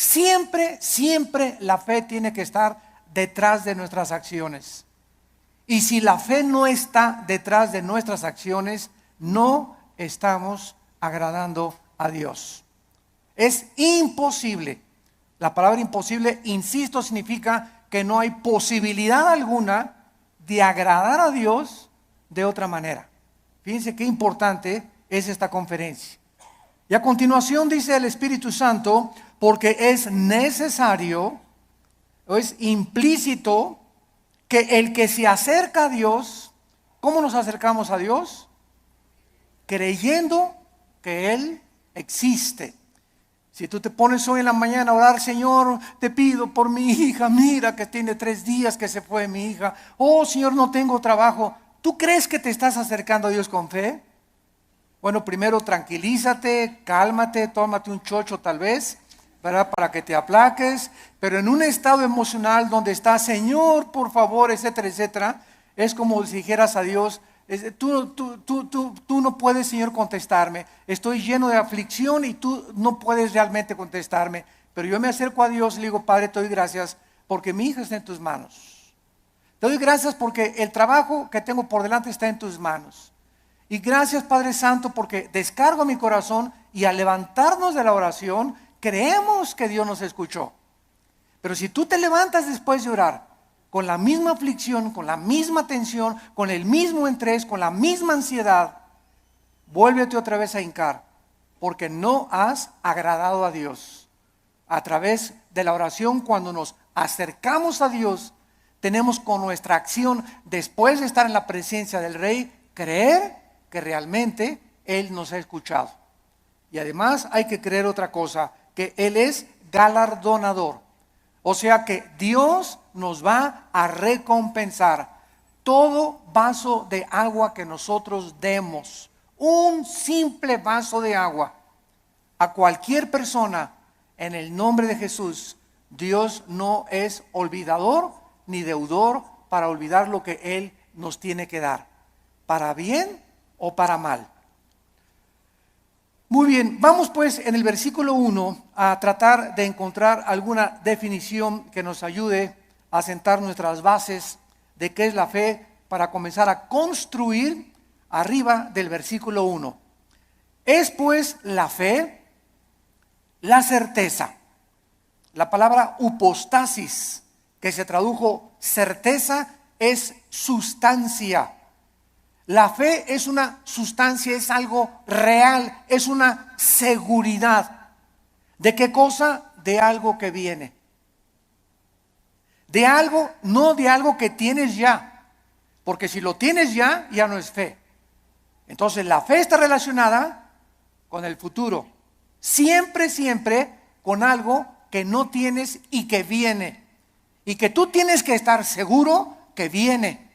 Siempre, siempre la fe tiene que estar detrás de nuestras acciones. Y si la fe no está detrás de nuestras acciones, no estamos agradando a Dios. Es imposible. La palabra imposible, insisto, significa que no hay posibilidad alguna de agradar a Dios de otra manera. Fíjense qué importante es esta conferencia. Y a continuación dice el Espíritu Santo, porque es necesario, o es implícito, que el que se acerca a Dios, ¿cómo nos acercamos a Dios? Creyendo que Él existe. Si tú te pones hoy en la mañana a orar, Señor, te pido por mi hija, mira que tiene 3 días que se fue mi hija. Oh Señor, no tengo trabajo. ¿Tú crees que te estás acercando a Dios con fe? Bueno, primero tranquilízate, cálmate, tómate un chocho tal vez, ¿verdad? Para que te aplaques, pero en un estado emocional donde está, Señor, por favor, etcétera, etcétera, es como si dijeras a Dios, tú no puedes, Señor, contestarme, estoy lleno de aflicción y tú no puedes realmente contestarme, pero yo me acerco a Dios y le digo, Padre, te doy gracias porque mi hija está en tus manos, te doy gracias porque el trabajo que tengo por delante está en tus manos. Y gracias, Padre Santo, porque descargo mi corazón y al levantarnos de la oración, creemos que Dios nos escuchó. Pero si tú te levantas después de orar, con la misma aflicción, con la misma tensión, con el mismo estrés, con la misma ansiedad, vuélvete otra vez a hincar, porque no has agradado a Dios. A través de la oración, cuando nos acercamos a Dios, tenemos con nuestra acción, después de estar en la presencia del Rey, creer que realmente Él nos ha escuchado. Y además hay que creer otra cosa, que Él es galardonador. O sea que Dios nos va a recompensar todo vaso de agua que nosotros demos. Un simple vaso de agua a cualquier persona en el nombre de Jesús. Dios no es olvidador ni deudor para olvidar lo que Él nos tiene que dar, para bien o para mal. Muy bien, vamos pues en el versículo 1 a tratar de encontrar alguna definición que nos ayude a sentar nuestras bases de qué es la fe para comenzar a construir arriba del versículo 1. Es pues la fe, la certeza. La palabra hupostasis, que se tradujo certeza, es sustancia. La fe es una sustancia, es algo real, es una seguridad. ¿De qué cosa? De algo que viene. De algo, no de algo que tienes ya. Porque si lo tienes ya, ya no es fe. Entonces la fe está relacionada con el futuro. Siempre, siempre con algo que no tienes y que viene. Y que tú tienes que estar seguro que viene.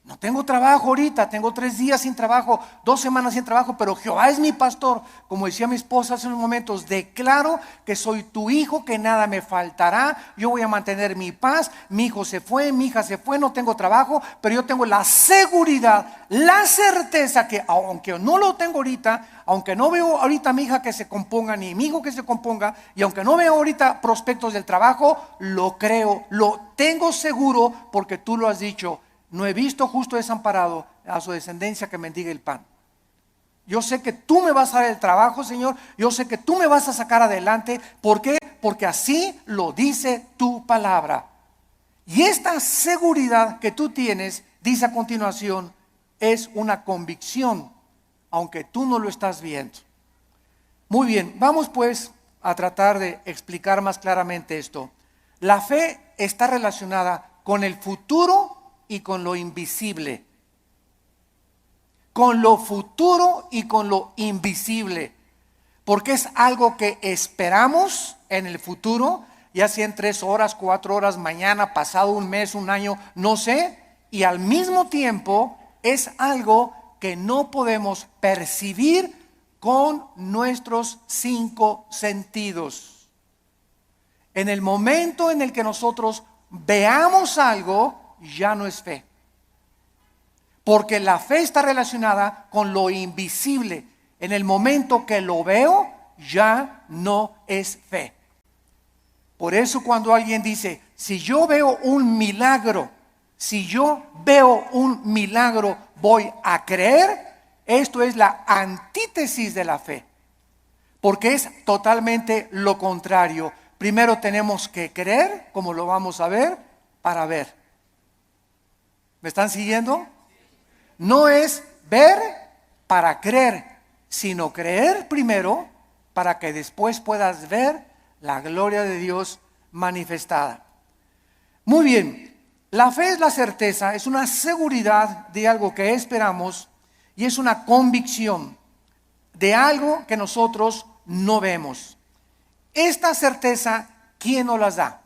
No tengo trabajo ahorita, tengo 3 días sin trabajo, 2 semanas sin trabajo, pero Jehová es mi pastor. Como decía mi esposa hace unos momentos, declaro que soy tu hijo, que nada me faltará, yo voy a mantener mi paz. Mi hijo se fue, mi hija se fue, no tengo trabajo, pero yo tengo la seguridad, la certeza que aunque no lo tengo ahorita, aunque no veo ahorita a mi hija que se componga, ni mi hijo que se componga, y aunque no veo ahorita prospectos del trabajo, lo creo, lo tengo seguro porque tú lo has dicho. No he visto justo desamparado a su descendencia que mendigue el pan. Yo sé que tú me vas a dar el trabajo, Señor. Yo sé que tú me vas a sacar adelante. ¿Por qué? Porque así lo dice tu palabra. Y esta seguridad que tú tienes, dice a continuación, es una convicción, aunque tú no lo estás viendo. Muy bien, vamos pues a tratar de explicar más claramente esto. La fe está relacionada con el futuro y con lo invisible. Con lo futuro y con lo invisible. Porque es algo que esperamos en el futuro, ya sea en 3 horas, 4 horas, mañana, pasado un mes, un año, no sé. Y al mismo tiempo es algo que no podemos percibir con nuestros 5 sentidos. En el momento en el que nosotros veamos algo, ya no es fe. Porque la fe está relacionada con lo invisible. En el momento que lo veo, ya no es fe. Por eso cuando alguien dice, si yo veo un milagro, si yo veo un milagro, voy a creer, esto es la antítesis de la fe. Porque es totalmente lo contrario. Primero tenemos que creer, como lo vamos a ver, para ver. ¿Me están siguiendo? No es ver para creer, sino creer primero para que después puedas ver la gloria de Dios manifestada. Muy bien, la fe es la certeza, es una seguridad de algo que esperamos y es una convicción de algo que nosotros no vemos. Esta certeza, ¿quién nos las da?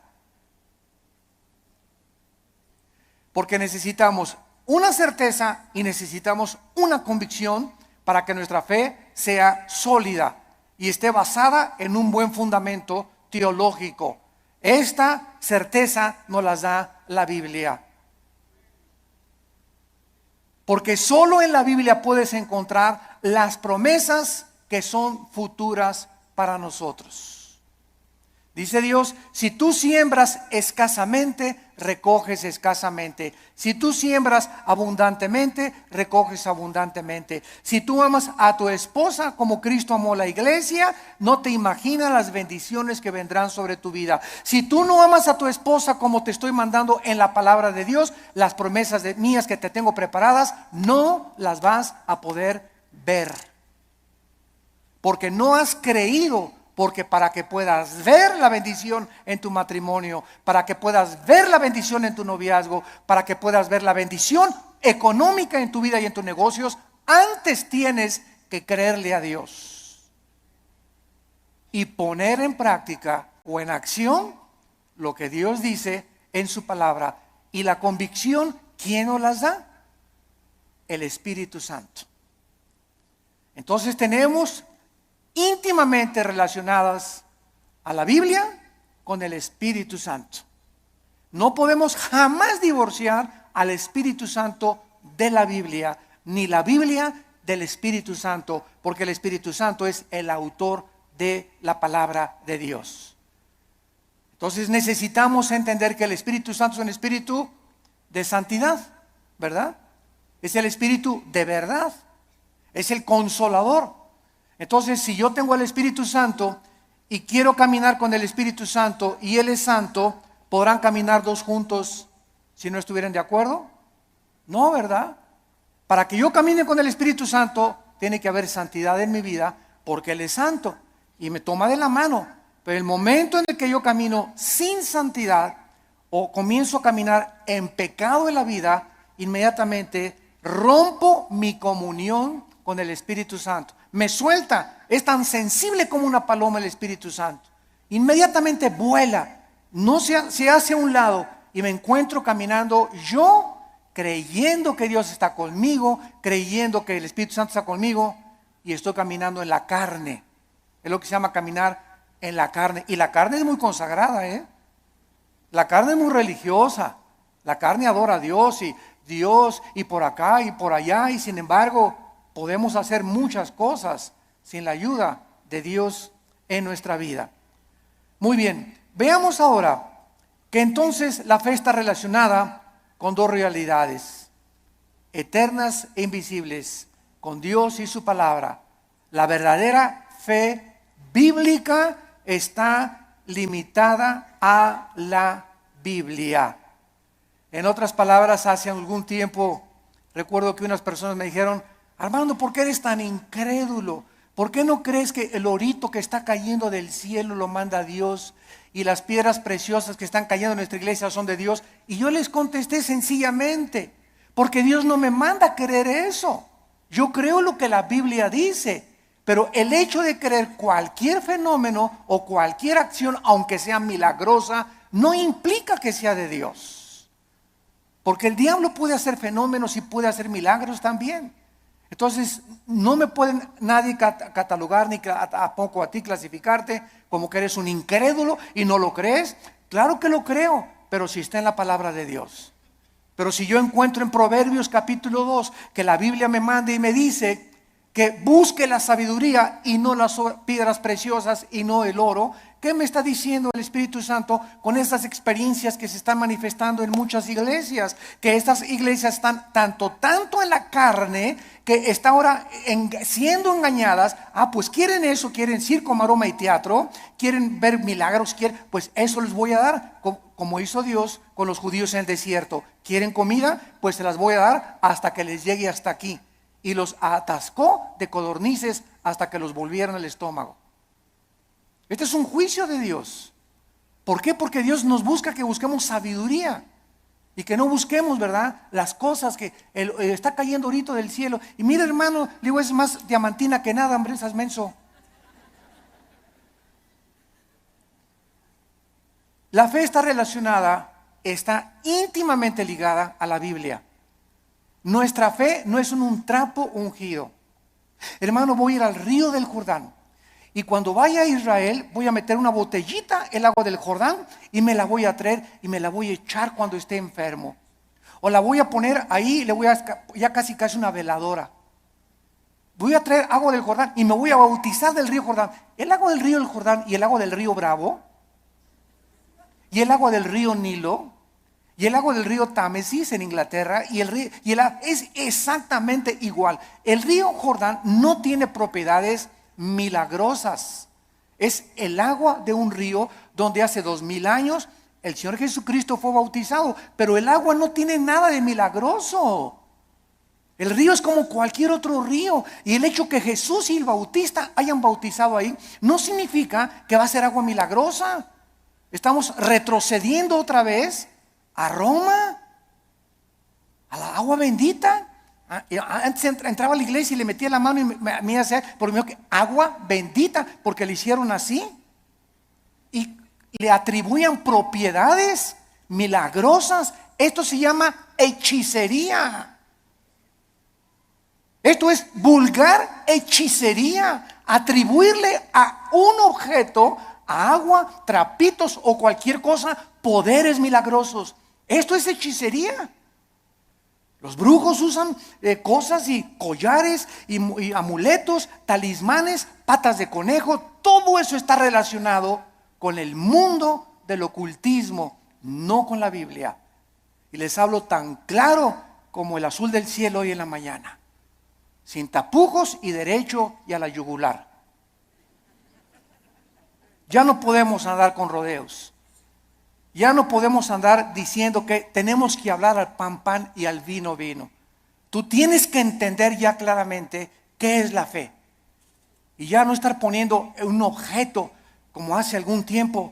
Porque necesitamos una certeza y necesitamos una convicción para que nuestra fe sea sólida y esté basada en un buen fundamento teológico. Esta certeza nos la da la Biblia. Porque solo en la Biblia puedes encontrar las promesas que son futuras para nosotros. Dice Dios, si tú siembras escasamente, recoges escasamente. Si tú siembras abundantemente, recoges abundantemente. Si tú amas a tu esposa como Cristo amó la iglesia, no te imaginas las bendiciones que vendrán sobre tu vida. Si tú no amas a tu esposa como te estoy mandando en la palabra de Dios, las promesas mías que te tengo preparadas, no las vas a poder ver. Porque no has creído. Porque para que puedas ver la bendición en tu matrimonio, para que puedas ver la bendición en tu noviazgo, para que puedas ver la bendición económica en tu vida y en tus negocios, antes tienes que creerle a Dios y poner en práctica o en acción lo que Dios dice en su palabra. Y la convicción, ¿quién nos las da? El Espíritu Santo. Entonces tenemos íntimamente relacionadas a la Biblia con el Espíritu Santo. No podemos jamás divorciar al Espíritu Santo de la Biblia, ni la Biblia del Espíritu Santo, porque el Espíritu Santo es el autor de la palabra de Dios. Entonces necesitamos entender que el Espíritu Santo es un espíritu de santidad, ¿verdad? Es el espíritu de verdad, es el consolador. Entonces, si yo tengo el Espíritu Santo y quiero caminar con el Espíritu Santo y Él es santo, ¿podrán caminar dos juntos si no estuvieran de acuerdo? No, ¿verdad? Para que yo camine con el Espíritu Santo, tiene que haber santidad en mi vida, porque Él es santo y me toma de la mano. Pero el momento en el que yo camino sin santidad o comienzo a caminar en pecado en la vida, inmediatamente rompo mi comunión con el Espíritu Santo. Me suelta, es tan sensible como una paloma el Espíritu Santo. Inmediatamente vuela, no se hace a un lado y me encuentro caminando yo creyendo que Dios está conmigo, creyendo que el Espíritu Santo está conmigo y estoy caminando en la carne. Es lo que se llama caminar en la carne. Y la carne es muy consagrada, La carne es muy religiosa. La carne adora a Dios y por acá y por allá, y sin embargo podemos hacer muchas cosas sin la ayuda de Dios en nuestra vida. Muy bien, veamos ahora que entonces la fe está relacionada con dos realidades eternas e invisibles, con Dios y su palabra. La verdadera fe bíblica está limitada a la Biblia. En otras palabras, hace algún tiempo recuerdo que unas personas me dijeron: Armando, ¿por qué eres tan incrédulo? ¿Por qué no crees que el orito que está cayendo del cielo lo manda Dios y las piedras preciosas que están cayendo en nuestra iglesia son de Dios? Y yo les contesté sencillamente, porque Dios no me manda a creer eso. Yo creo lo que la Biblia dice, pero el hecho de creer cualquier fenómeno o cualquier acción, aunque sea milagrosa, no implica que sea de Dios. Porque el diablo puede hacer fenómenos y puede hacer milagros también. Entonces, no me pueden nadie catalogar, ni tampoco a ti clasificarte como que eres un incrédulo y no lo crees. Claro que lo creo, pero si está en la palabra de Dios. Pero si yo encuentro en Proverbios capítulo 2 que la Biblia me manda y me dice que busque la sabiduría y no las piedras preciosas y no el oro, ¿Qué me está diciendo el Espíritu Santo con estas experiencias que se están manifestando en muchas iglesias? Que estas iglesias están tanto en la carne, que está ahora siendo engañadas. Pues quieren eso, quieren circo, maroma y teatro, quieren ver milagros, pues eso les voy a dar, como hizo Dios con los judíos en el desierto. ¿Quieren comida? Pues se las voy a dar hasta que les llegue hasta aquí. Y los atascó de codornices hasta que los volvieron el estómago. Este es un juicio de Dios. ¿Por qué? Porque Dios nos busca que busquemos sabiduría y que no busquemos, ¿verdad?, las cosas que está cayendo ahorita del cielo. Y mira, hermano, le digo, es más diamantina que nada, hombre, esas menso. La fe está relacionada, está íntimamente ligada a la Biblia. Nuestra fe no es un trapo ungido. Hermano, voy a ir al río del Jordán. Y cuando vaya a Israel, voy a meter una botellita el agua del Jordán y me la voy a traer y me la voy a echar cuando esté enfermo. O la voy a poner ahí, ya casi una veladora. Voy a traer agua del Jordán y me voy a bautizar del río Jordán. El agua del río del Jordán y el agua del río Bravo y el agua del río Nilo y el agua del río Támesis en Inglaterra es exactamente igual. El río Jordán no tiene propiedades milagrosas. Es el agua de un río donde hace 2000 años el Señor Jesucristo fue bautizado, pero el agua no tiene nada de milagroso. El río es como cualquier otro río, y el hecho que Jesús y el Bautista hayan bautizado ahí no significa que va a ser agua milagrosa. Estamos retrocediendo otra vez a Roma, a la agua bendita. Antes entraba a la iglesia y le metía la mano y me hacía por mí que agua bendita, porque le hicieron así y le atribuían propiedades milagrosas. Esto se llama hechicería. Esto es vulgar hechicería, atribuirle a un objeto, a agua, trapitos o cualquier cosa, poderes milagrosos. Esto es hechicería. Los brujos usan cosas y collares y amuletos, talismanes, patas de conejo. Todo eso está relacionado con el mundo del ocultismo, no con la Biblia. Y les hablo tan claro como el azul del cielo hoy en la mañana, sin tapujos y derecho y a la yugular. Ya no podemos andar con rodeos. Ya no podemos andar diciendo que tenemos que hablar al pan, pan y al vino, vino. Tú tienes que entender ya claramente qué es la fe. Y ya no estar poniendo un objeto como hace algún tiempo.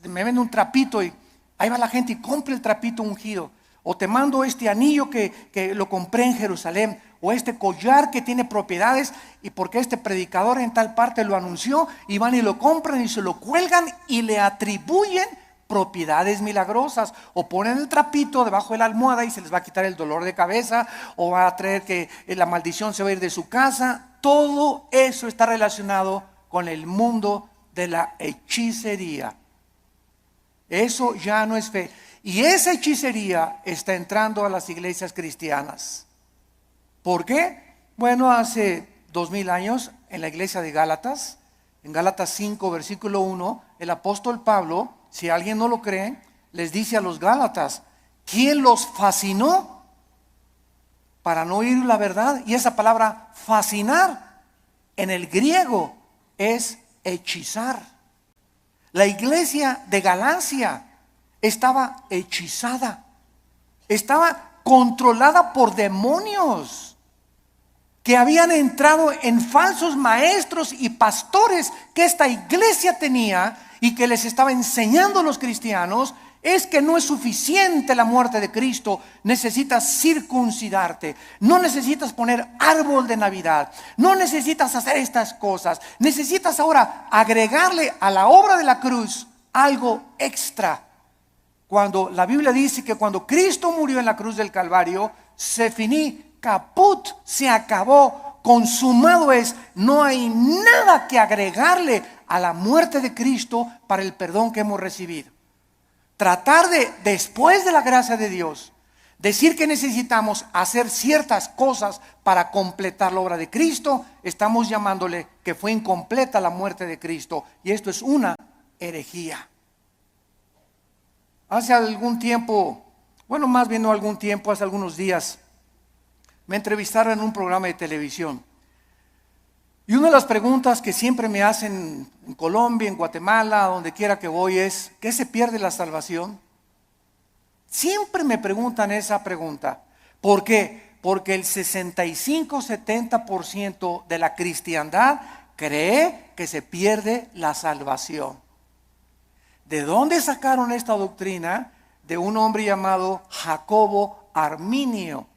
Me vende un trapito y ahí va la gente y compra el trapito ungido. O te mando este anillo que lo compré en Jerusalén. O este collar que tiene propiedades y porque este predicador en tal parte lo anunció, y van y lo compran y se lo cuelgan y le atribuyen propiedades milagrosas. O ponen el trapito debajo de la almohada y se les va a quitar el dolor de cabeza, o va a traer que la maldición se va a ir de su casa. Todo eso está relacionado con el mundo de la hechicería. Eso ya no es fe. Y esa hechicería está entrando a las iglesias cristianas. ¿Por qué? Bueno, hace 2000 años en la iglesia de Gálatas, en Gálatas 5, versículo 1, el apóstol Pablo, si alguien no lo cree, les dice a los Gálatas, ¿quién los fascinó para no oír la verdad? Y esa palabra fascinar en el griego es hechizar. La iglesia de Galacia estaba hechizada, estaba controlada por demonios que habían entrado en falsos maestros y pastores que esta iglesia tenía y que les estaba enseñando a los cristianos. Es que no es suficiente la muerte de Cristo, necesitas circuncidarte, no necesitas poner árbol de Navidad, no necesitas hacer estas cosas, necesitas ahora agregarle a la obra de la cruz algo extra. Cuando la Biblia dice que cuando Cristo murió en la cruz del Calvario, se finí, caput, se acabó, consumado es. No hay nada que agregarle a la muerte de Cristo para el perdón que hemos recibido. Tratar de, después de la gracia de Dios, decir que necesitamos hacer ciertas cosas para completar la obra de Cristo, estamos llamándole que fue incompleta la muerte de Cristo. Y esto es una herejía. Hace algún tiempo, bueno, más bien no algún tiempo, hace algunos días, me entrevistaron en un programa de televisión. Y una de las preguntas que siempre me hacen en Colombia, en Guatemala, donde quiera que voy es, ¿qué se pierde la salvación? Siempre me preguntan esa pregunta. ¿Por qué? Porque el 65-70% de la cristiandad cree que se pierde la salvación. ¿De dónde sacaron esta doctrina? De un hombre llamado Jacobo Arminio,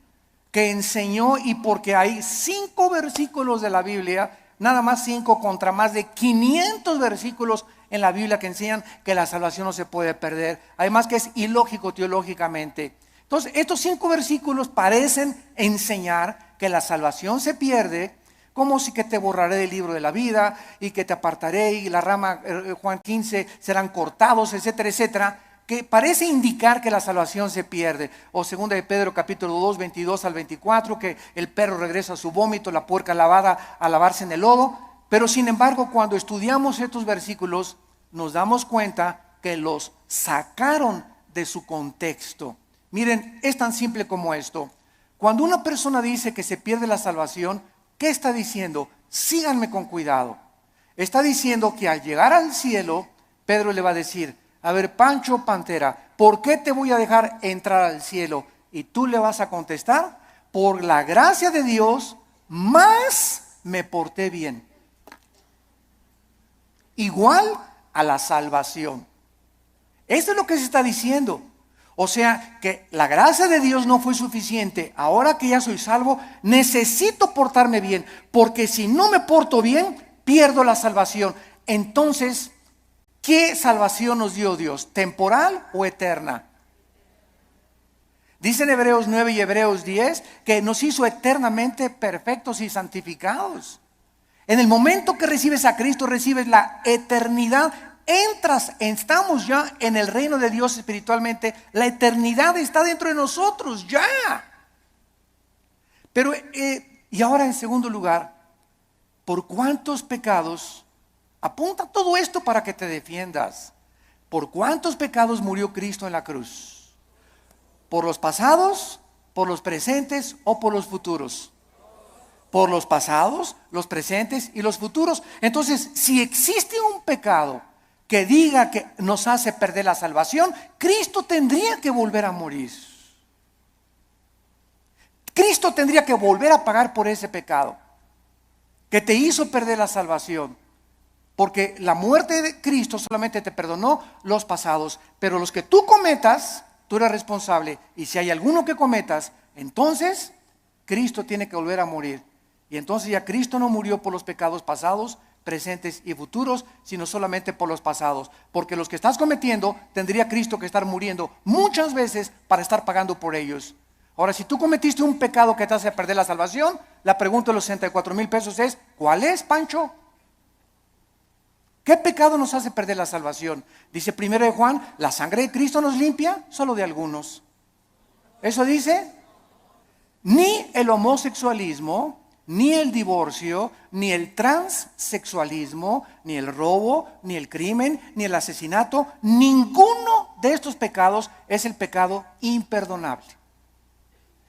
que enseñó, y porque hay 5 versículos de la Biblia, nada más 5 contra más de 500 versículos en la Biblia que enseñan que la salvación no se puede perder. Además que es ilógico teológicamente. Entonces, estos 5 versículos parecen enseñar que la salvación se pierde, como si que te borraré del libro de la vida y que te apartaré y la rama, Juan 15, serán cortados, etcétera, etcétera, que parece indicar que la salvación se pierde. O 2 de Pedro capítulo 2, 22 al 24, que el perro regresa a su vómito, la puerca lavada a lavarse en el lodo. Pero sin embargo, cuando estudiamos estos versículos, nos damos cuenta que los sacaron de su contexto. Miren, es tan simple como esto. Cuando una persona dice que se pierde la salvación, ¿qué está diciendo? Síganme con cuidado. Está diciendo que al llegar al cielo, Pedro le va a decir, a ver, Pancho Pantera, ¿por qué te voy a dejar entrar al cielo? Y tú le vas a contestar, por la gracia de Dios, más me porté bien. Igual a la salvación. Eso es lo que se está diciendo. O sea, que la gracia de Dios no fue suficiente. Ahora que ya soy salvo, necesito portarme bien, porque si no me porto bien, pierdo la salvación. Entonces, ¿qué salvación nos dio Dios? ¿Temporal o eterna? Dicen Hebreos 9 y Hebreos 10 que nos hizo eternamente perfectos y santificados. En el momento que recibes a Cristo, recibes la eternidad. Estamos ya en el reino de Dios espiritualmente. La eternidad está dentro de nosotros ya. Pero, y ahora en segundo lugar, ¿por cuántos pecados? Apunta todo esto para que te defiendas. ¿Por cuántos pecados murió Cristo en la cruz? ¿Por los pasados, por los presentes o por los futuros? Por los pasados, los presentes y los futuros. Entonces, si existe un pecado que diga que nos hace perder la salvación, Cristo tendría que volver a morir. Cristo tendría que volver a pagar por ese pecado que te hizo perder la salvación. Porque la muerte de Cristo solamente te perdonó los pasados, pero los que tú cometas, tú eres responsable. Y si hay alguno que cometas, entonces Cristo tiene que volver a morir. Y entonces ya Cristo no murió por los pecados pasados, presentes y futuros, sino solamente por los pasados. Porque los que estás cometiendo, tendría Cristo que estar muriendo muchas veces para estar pagando por ellos. Ahora, si tú cometiste un pecado que te hace perder la salvación, la pregunta de los 64,000 pesos es, ¿cuál es, Pancho? ¿Qué pecado nos hace perder la salvación? Dice 1 de Juan, ¿la sangre de Cristo nos limpia? Solo de algunos. Eso dice, ni el homosexualismo, ni el divorcio, ni el transexualismo, ni el robo, ni el crimen, ni el asesinato, ninguno de estos pecados es el pecado imperdonable.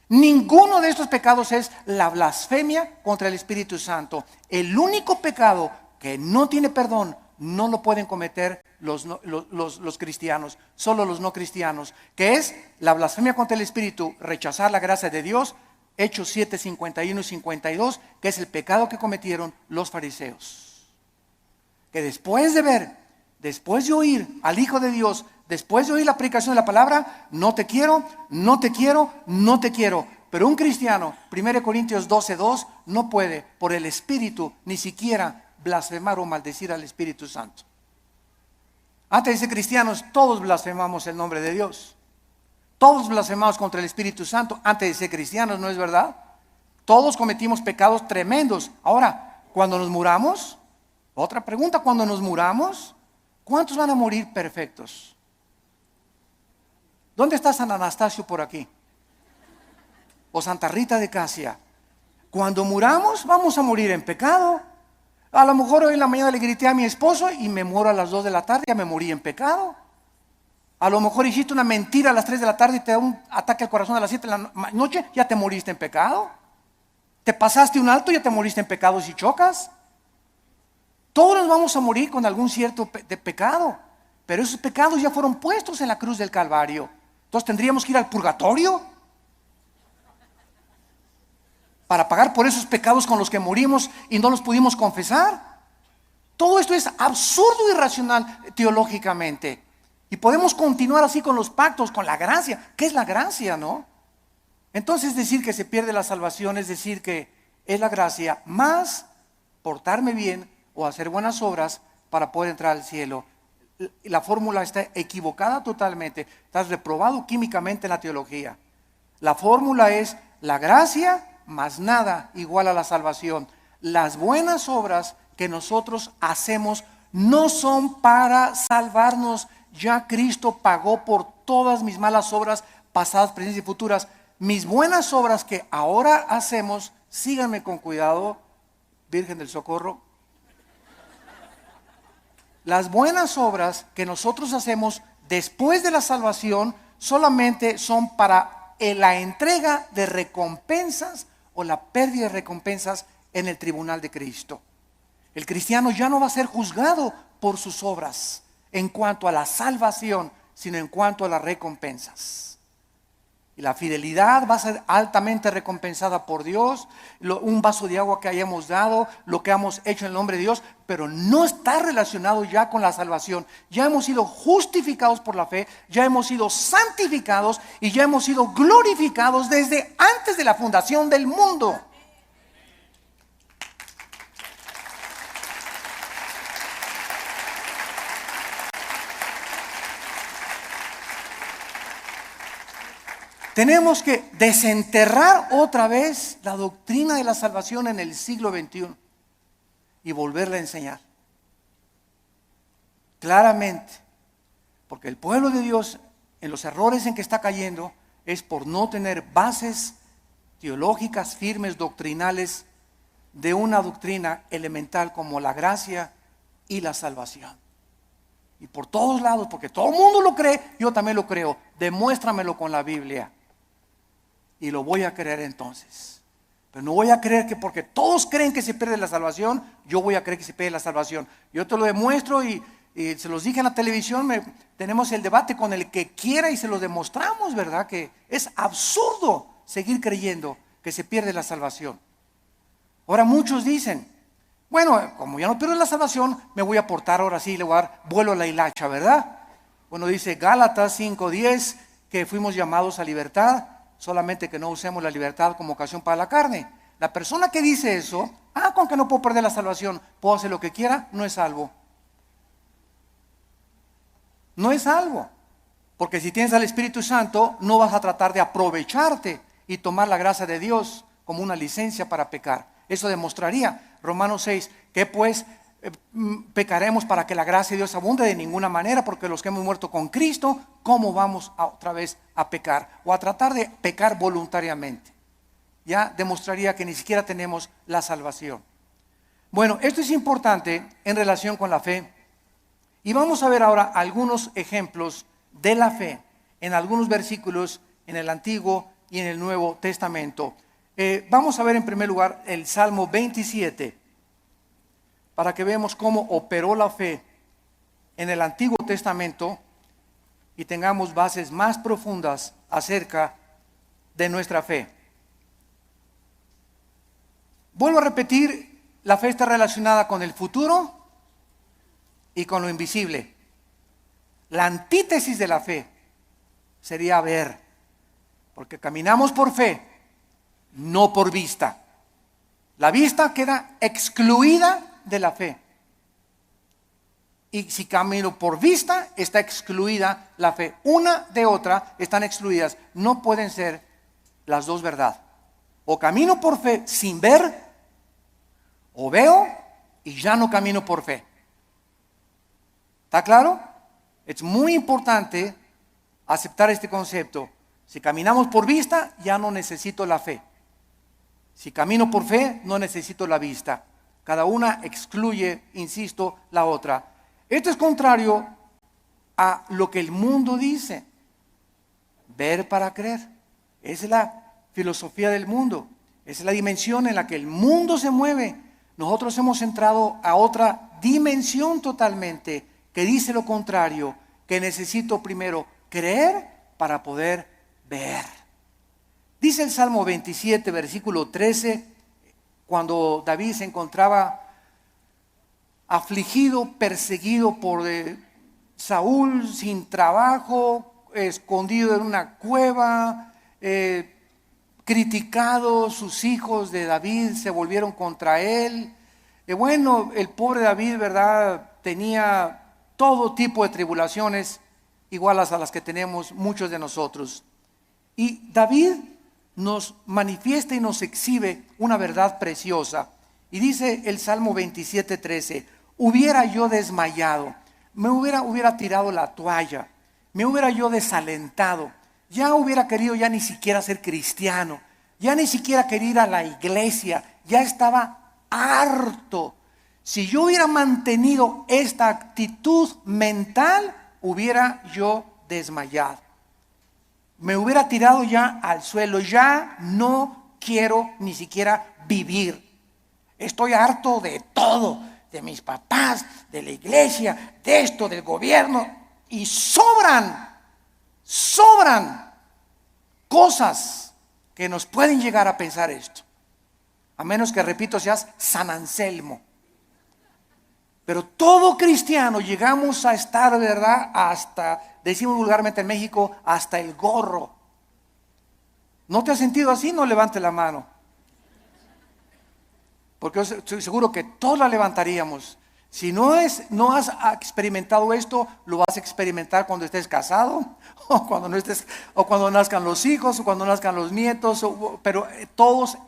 Ninguno de estos pecados es la blasfemia contra el Espíritu Santo. El único pecado que no tiene perdón no lo pueden cometer los cristianos, solo los no cristianos, que es la blasfemia contra el Espíritu, rechazar la gracia de Dios. Hechos 7, 51 y 52, que es el pecado que cometieron los fariseos. Que después de ver, después de oír al Hijo de Dios, después de oír la predicación de la palabra, no te quiero, no te quiero, no te quiero. Pero un cristiano, 1 Corintios 12, 2, no puede por el Espíritu ni siquiera blasfemar o maldecir al Espíritu Santo. Antes de ser cristianos, todos blasfemamos el nombre de Dios. Todos blasfemamos contra el Espíritu Santo antes de ser cristianos, ¿no es verdad? Todos cometimos pecados tremendos. Ahora, cuando nos muramos, otra pregunta, cuando nos muramos, ¿cuántos van a morir perfectos? ¿Dónde está San Anastasio por aquí? o Santa Rita de Casia, cuando muramos vamos a morir en pecado. A lo mejor hoy en la mañana le grité a mi esposo y me muero a las 2 de la tarde, ya me morí en pecado. A lo mejor hiciste una mentira a las 3 de la tarde y te da un ataque al corazón a las 7 de la noche, ya te moriste en pecado. Te pasaste un alto, ya te moriste en pecado si chocas. Todos nos vamos a morir con algún cierto de pecado, pero esos pecados ya fueron puestos en la cruz del Calvario. Entonces tendríamos que ir al purgatorio para pagar por esos pecados con los que morimos y no los pudimos confesar. Todo esto es absurdo y irracional teológicamente. Y podemos continuar así con los pactos, con la gracia. ¿Qué es la gracia, no? Entonces decir que se pierde la salvación es decir que es la gracia más portarme bien o hacer buenas obras para poder entrar al cielo. La fórmula está equivocada totalmente. Estás reprobado químicamente en la teología. La fórmula es la gracia más nada igual a la salvación. Las buenas obras que nosotros hacemos no son para salvarnos. Ya Cristo pagó por todas mis malas obras pasadas, presentes y futuras. Mis buenas obras que ahora hacemos, síganme con cuidado, Virgen del Socorro. Las buenas obras que nosotros hacemos después de la salvación solamente son para la entrega de recompensas o la pérdida de recompensas en el tribunal de Cristo. El cristiano ya no va a ser juzgado por sus obras en cuanto a la salvación, sino en cuanto a las recompensas. Y la fidelidad va a ser altamente recompensada por Dios, un vaso de agua que hayamos dado, lo que hemos hecho en el nombre de Dios, pero no está relacionado ya con la salvación. Ya hemos sido justificados por la fe, ya hemos sido santificados y ya hemos sido glorificados desde antes de la fundación del mundo. Tenemos que desenterrar otra vez la doctrina de la salvación en el siglo XXI y volverla a enseñar. Claramente, porque el pueblo de Dios, en los errores en que está cayendo, es por no tener bases teológicas firmes, doctrinales, de una doctrina elemental como la gracia y la salvación. Y por todos lados, porque todo el mundo lo cree, yo también lo creo. Demuéstramelo con la Biblia. Y lo voy a creer entonces. Pero no voy a creer que porque todos creen que se pierde la salvación, yo voy a creer que se pierde la salvación. Yo te lo demuestro y se los dije en la televisión, tenemos el debate con el que quiera y se lo demostramos, ¿verdad? Que es absurdo seguir creyendo que se pierde la salvación. Ahora muchos dicen, bueno, como ya no pierdo la salvación, me voy a portar ahora sí, le voy a dar vuelo a la hilacha, ¿verdad? Bueno, dice Gálatas 5:10 que fuimos llamados a libertad, solamente que no usemos la libertad como ocasión para la carne. La persona que dice eso, con que no puedo perder la salvación, puedo hacer lo que quiera, no es salvo. No es salvo. Porque si tienes al Espíritu Santo, no vas a tratar de aprovecharte y tomar la gracia de Dios como una licencia para pecar. Eso demostraría, Romanos 6, que pues pecaremos para que la gracia de Dios abunde. De ninguna manera, porque los que hemos muerto con Cristo, ¿cómo vamos otra vez a pecar? O a tratar de pecar voluntariamente. Ya demostraría que ni siquiera tenemos la salvación. Bueno, esto es importante en relación con la fe. Y vamos a ver ahora algunos ejemplos de la fe en algunos versículos en el Antiguo y en el Nuevo Testamento. Vamos a ver en primer lugar el Salmo 27, para que veamos cómo operó la fe en el Antiguo Testamento y tengamos bases más profundas acerca de nuestra fe. Vuelvo a repetir, la fe está relacionada con el futuro y con lo invisible. La antítesis de la fe sería ver, porque caminamos por fe, no por vista. La vista queda excluida de la fe. Y si camino por vista, está excluida la fe. Una de otra están excluidas. No pueden ser las dos verdad. O camino por fe sin ver, o veo y ya no camino por fe. ¿Está claro? Es muy importante aceptar este concepto. Si caminamos por vista, ya no necesito la fe. Si camino por fe, no necesito la vista. Cada una excluye, insisto, la otra. Esto es contrario a lo que el mundo dice. Ver para creer. Esa es la filosofía del mundo. Esa es la dimensión en la que el mundo se mueve. Nosotros hemos entrado a otra dimensión totalmente que dice lo contrario, que necesito primero creer para poder ver. Dice el Salmo 27, versículo 13, cuando David se encontraba afligido, perseguido por Saúl, sin trabajo, escondido en una cueva, criticado, sus hijos de David se volvieron contra él. Bueno, el pobre David, ¿verdad?, tenía todo tipo de tribulaciones iguales a las que tenemos muchos de nosotros. Y David nos manifiesta y nos exhibe una verdad preciosa. Y dice el Salmo 27:13, hubiera yo desmayado, me hubiera tirado la toalla, me hubiera yo desalentado, ya hubiera querido ya ni siquiera ser cristiano, ya ni siquiera quería ir a la iglesia, ya estaba harto. Si yo hubiera mantenido esta actitud mental, hubiera yo desmayado. Me hubiera tirado ya al suelo, ya no quiero ni siquiera vivir. Estoy harto de todo, de mis papás, de la iglesia, de esto, del gobierno. Y sobran cosas que nos pueden llegar a pensar esto. A menos que, repito, seas San Anselmo. Pero todo cristiano llegamos a estar, ¿verdad?, hasta, decimos vulgarmente en México, hasta el gorro. ¿No te has sentido así? No levante la mano. Porque yo estoy seguro que todos la levantaríamos. Si no has experimentado esto, lo vas a experimentar cuando estés casado, o cuando no estés, o cuando nazcan los hijos, o cuando nazcan los nietos, pero todos,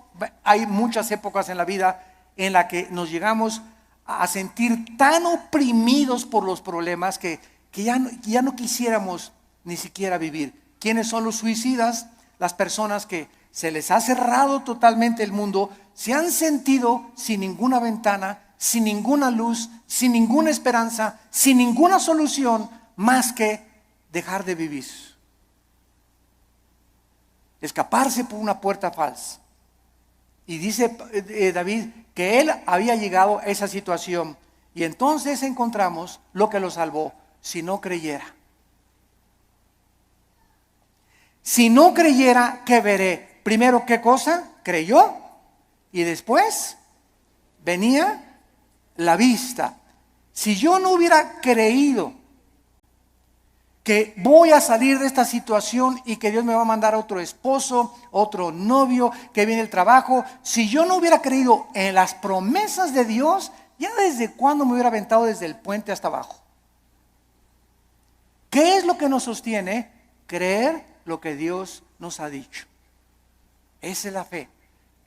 hay muchas épocas en la vida en la que nos llegamos a sentir tan oprimidos por los problemas que ya no quisiéramos ni siquiera vivir. ¿Quiénes son los suicidas? Las personas que se les ha cerrado totalmente el mundo, se han sentido sin ninguna ventana, sin ninguna luz, sin ninguna esperanza, sin ninguna solución más que dejar de vivir. Escaparse por una puerta falsa. Y dice David que él había llegado a esa situación. Y entonces encontramos lo que lo salvó: si no creyera. Si no creyera, ¿qué veré? Primero, ¿qué cosa? Creyó. Y después venía la vista. Si yo no hubiera creído que voy a salir de esta situación y que Dios me va a mandar otro esposo, otro novio, que viene el trabajo, si yo no hubiera creído en las promesas de Dios, ya desde cuándo me hubiera aventado desde el puente hasta abajo. ¿Qué es lo que nos sostiene? Creer lo que Dios nos ha dicho. Esa es la fe,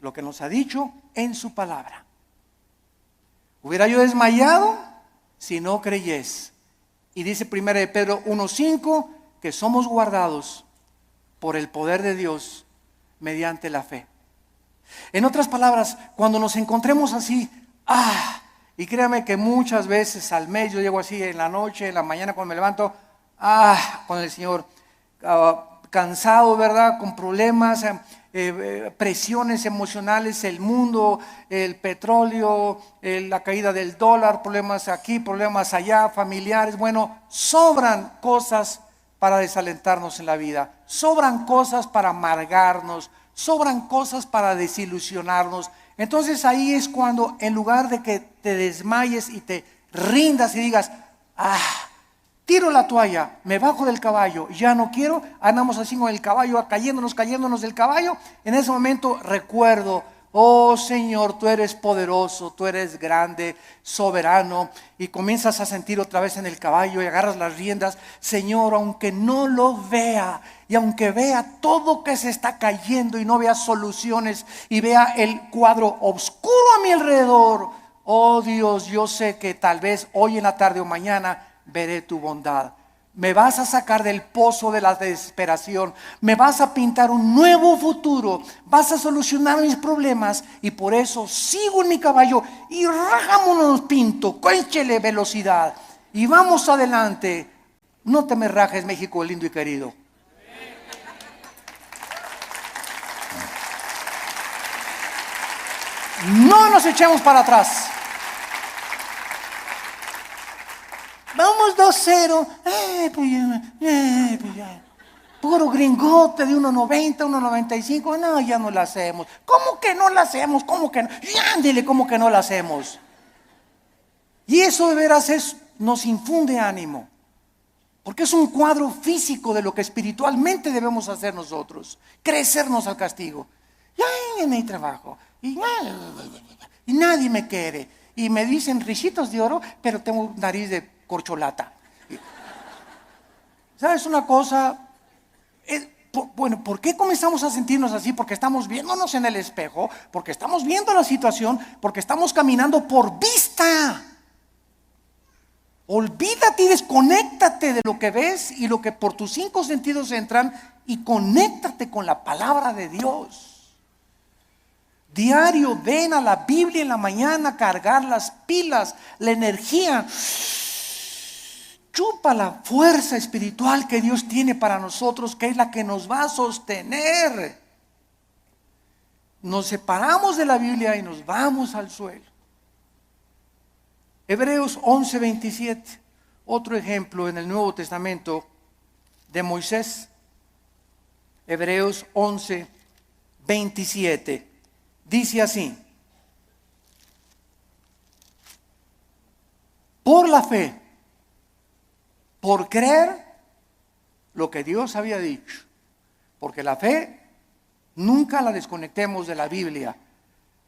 lo que nos ha dicho en su palabra. Hubiera yo desmayado si no creyese. Y dice 1 de Pedro 1:5 que somos guardados por el poder de Dios mediante la fe. En otras palabras, cuando nos encontremos así, y créame que muchas veces al mes yo llego así en la noche, en la mañana cuando me levanto, con el Señor, cansado, ¿verdad?, con problemas, presiones emocionales, el mundo, el petróleo, la caída del dólar, problemas aquí, problemas allá, familiares. Bueno, sobran cosas para desalentarnos en la vida, sobran cosas para amargarnos, sobran cosas para desilusionarnos. Entonces ahí es cuando, en lugar de que te desmayes y te rindas y digas, tiro la toalla, me bajo del caballo, ya no quiero, andamos así con el caballo, cayéndonos del caballo. En ese momento recuerdo, oh Señor, tú eres poderoso, tú eres grande, soberano, y comienzas a sentir otra vez en el caballo y agarras las riendas. Señor, aunque no lo vea, y aunque vea todo que se está cayendo y no vea soluciones y vea el cuadro oscuro a mi alrededor, oh Dios, yo sé que tal vez hoy en la tarde o mañana veré tu bondad. Me vas a sacar del pozo de la desesperación. Me vas a pintar un nuevo futuro. Vas a solucionar mis problemas. Y por eso sigo en mi caballo y rajámonos pinto. Cónchele velocidad. Y vamos adelante. No te me rajes, México lindo y querido. No nos echemos para atrás. Vamos 2-0. Pues ya. Puro gringote de 1.90, 1.95. No, ya no la hacemos. ¿Cómo que no la hacemos? ¿Cómo que no? Ya, ándele, ¿cómo que no la hacemos? Y eso de veras nos infunde ánimo. Porque es un cuadro físico de lo que espiritualmente debemos hacer nosotros. Crecernos al castigo. Ya no hay trabajo. Y nadie me quiere. Y me dicen risitos de oro, pero tengo nariz de corcholata. ¿Sabes una cosa? Bueno, ¿por qué comenzamos a sentirnos así? Porque estamos viéndonos en el espejo, porque estamos viendo la situación, porque estamos caminando por vista. Olvídate y desconéctate de lo que ves y lo que por tus 5 sentidos entran y conéctate con la palabra de Dios. Diario ven a la Biblia en la mañana, cargar las pilas, la energía. Chupa la fuerza espiritual que Dios tiene para nosotros, que es la que nos va a sostener. Nos separamos de la Biblia y nos vamos al suelo. Hebreos 11:27, otro ejemplo en el Nuevo Testamento de Moisés. Hebreos 11:27 dice así: por la fe, por creer lo que Dios había dicho, porque la fe nunca la desconectemos de la Biblia.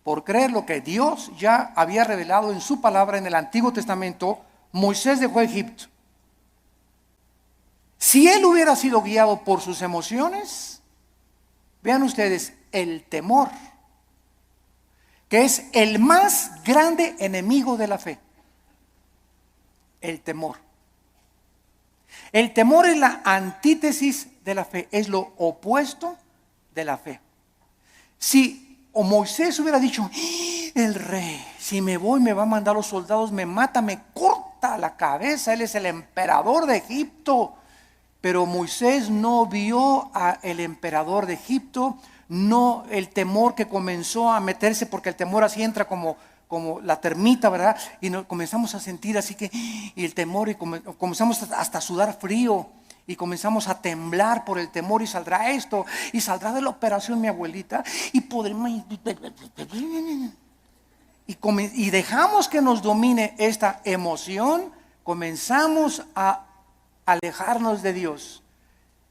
Por creer lo que Dios ya había revelado en su palabra en el Antiguo Testamento, Moisés dejó Egipto. Si él hubiera sido guiado por sus emociones, vean ustedes, el temor, que es el más grande enemigo de la fe. El temor. El temor es la antítesis de la fe, es lo opuesto de la fe. Si o Moisés hubiera dicho, el rey, si me voy me va a mandar los soldados, me mata, me corta la cabeza, él es el emperador de Egipto. Pero Moisés no vio al emperador de Egipto, no el temor que comenzó a meterse, porque el temor así entra como la termita, ¿verdad? Y comenzamos a sentir así que, y el temor, y comenzamos hasta a sudar frío. Y comenzamos a temblar por el temor, y saldrá esto, y saldrá de la operación mi abuelita, y podremos, y dejamos que nos domine esta emoción, comenzamos a alejarnos de Dios,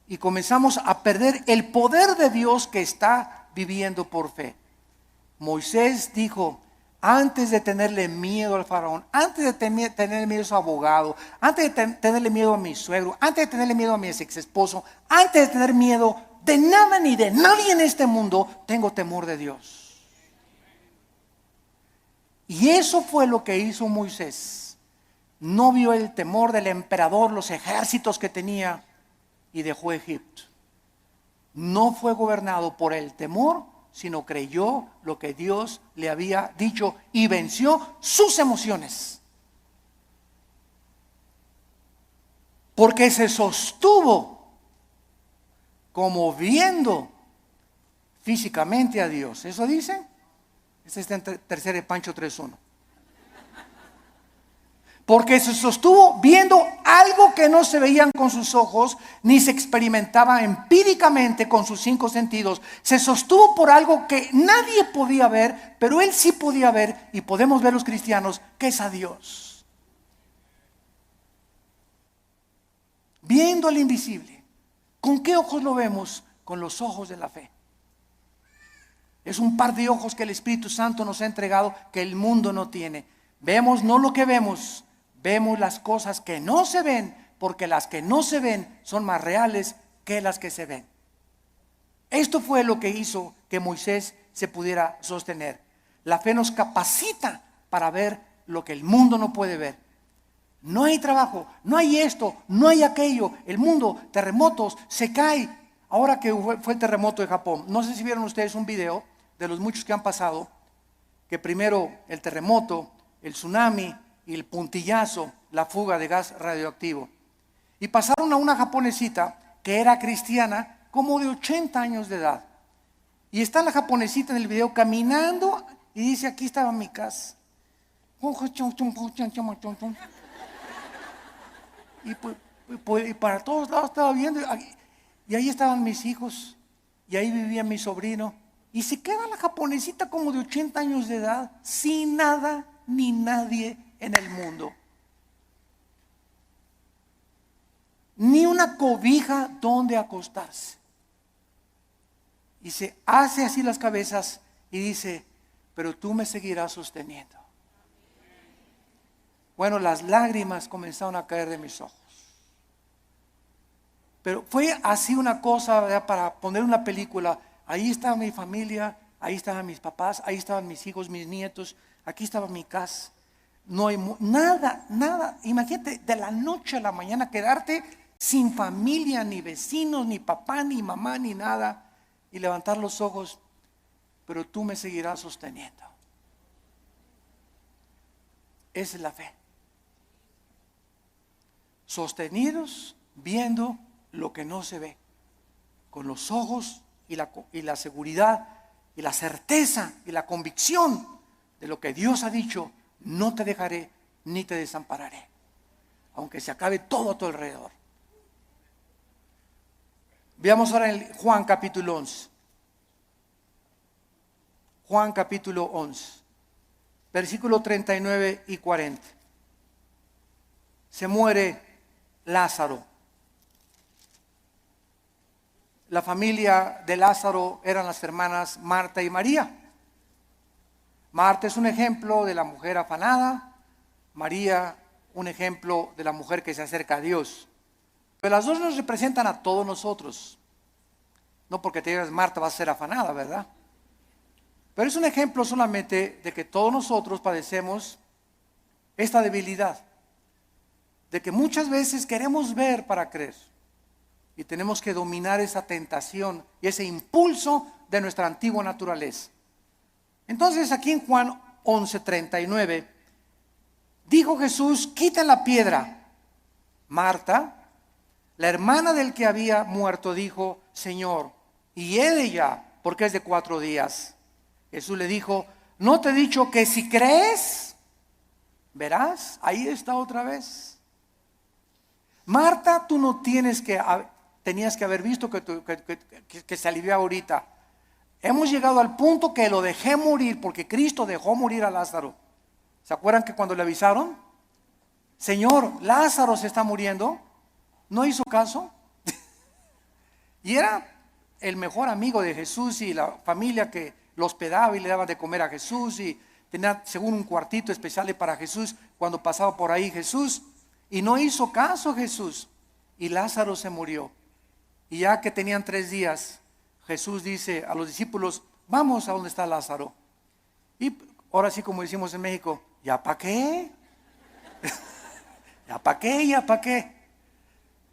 y comenzamos a perder el poder de Dios que está viviendo por fe. Moisés dijo, antes de tenerle miedo al faraón, antes de tenerle miedo a su abogado, antes de tenerle miedo a mi suegro, antes de tenerle miedo a mi ex esposo, antes de tener miedo de nada ni de nadie en este mundo, tengo temor de Dios. Y eso fue lo que hizo Moisés. No vio el temor del emperador, los ejércitos que tenía, y dejó Egipto. No fue gobernado por el temor, sino creyó lo que Dios le había dicho y venció sus emociones. Porque se sostuvo como viendo físicamente a Dios. ¿Eso dice? Este está en tercera de Pancho 3:1. Porque se sostuvo viendo algo que no se veían con sus ojos, ni se experimentaba empíricamente con sus 5 sentidos. Se sostuvo por algo que nadie podía ver, pero él sí podía ver, y podemos ver los cristianos, que es a Dios. Viendo al invisible. ¿Con qué ojos lo vemos? Con los ojos de la fe. Es un par de ojos que el Espíritu Santo nos ha entregado que el mundo no tiene. Vemos no lo que vemos, vemos las cosas que no se ven, porque las que no se ven son más reales que las que se ven. Esto fue lo que hizo que Moisés se pudiera sostener. La fe nos capacita para ver lo que el mundo no puede ver. No hay trabajo, no hay esto, no hay aquello. El mundo, terremotos, se cae. Ahora que fue el terremoto de Japón, no sé si vieron ustedes un video de los muchos que han pasado, que primero el terremoto, el tsunami y el puntillazo, la fuga de gas radioactivo. Y pasaron a una japonesita que era cristiana, como de 80 años de edad. Y está la japonesita en el video caminando y dice, aquí estaba mi casa. Y para todos lados estaba viendo, y ahí estaban mis hijos, y ahí vivía mi sobrino, y se queda la japonesita como de 80 años de edad, sin nada ni nadie en el mundo, ni una cobija donde acostarse, y se hace así las cabezas y dice, pero tú me seguirás sosteniendo. Bueno, las lágrimas comenzaron a caer de mis ojos. Pero fue así una cosa, ¿verdad? Para poner una película. Ahí estaba mi familia, ahí estaban mis papás, ahí estaban mis hijos, mis nietos, aquí estaba mi casa. No hay nada. Imagínate, de la noche a la mañana quedarte sin familia, ni vecinos, ni papá, ni mamá, ni nada. Y levantar los ojos, pero tú me seguirás sosteniendo. Esa es la fe. Sostenidos viendo lo que no se ve, con los ojos y la seguridad y la certeza y la convicción de lo que Dios ha dicho, no te dejaré ni te desampararé, aunque se acabe todo a tu alrededor. Veamos ahora en Juan capítulo 11. Juan capítulo 11, versículo 39 y 40. Se muere Lázaro. La familia de Lázaro eran las hermanas Marta y María. Marta es un ejemplo de la mujer afanada, María un ejemplo de la mujer que se acerca a Dios. Pero las dos nos representan a todos nosotros. No porque te digas Marta va a ser afanada, ¿verdad? Pero es un ejemplo solamente de que todos nosotros padecemos esta debilidad, de que muchas veces queremos ver para creer y tenemos que dominar esa tentación y ese impulso de nuestra antigua naturaleza. Entonces aquí en Juan 11:39 dijo Jesús, quiten la piedra. Marta, la hermana del que había muerto, dijo, Señor, y ella, porque es de 4 días. Jesús le dijo, ¿no te he dicho que si crees, verás? Ahí está otra vez. Marta, tú no tenías que haber visto que se alivió ahorita. Hemos llegado al punto que lo dejé morir, porque Cristo dejó morir a Lázaro. ¿Se acuerdan que cuando le avisaron? Señor, Lázaro se está muriendo. ¿No hizo caso? Y era el mejor amigo de Jesús y la familia que lo hospedaba y le daba de comer a Jesús, y tenía según un cuartito especial para Jesús cuando pasaba por ahí Jesús, y no hizo caso Jesús, y Lázaro se murió. Y ya que tenían 3 días, Jesús dice a los discípulos, vamos a donde está Lázaro. Y ahora sí, como decimos en México, ¿ya para qué? ¿Ya para qué? ¿Ya para qué?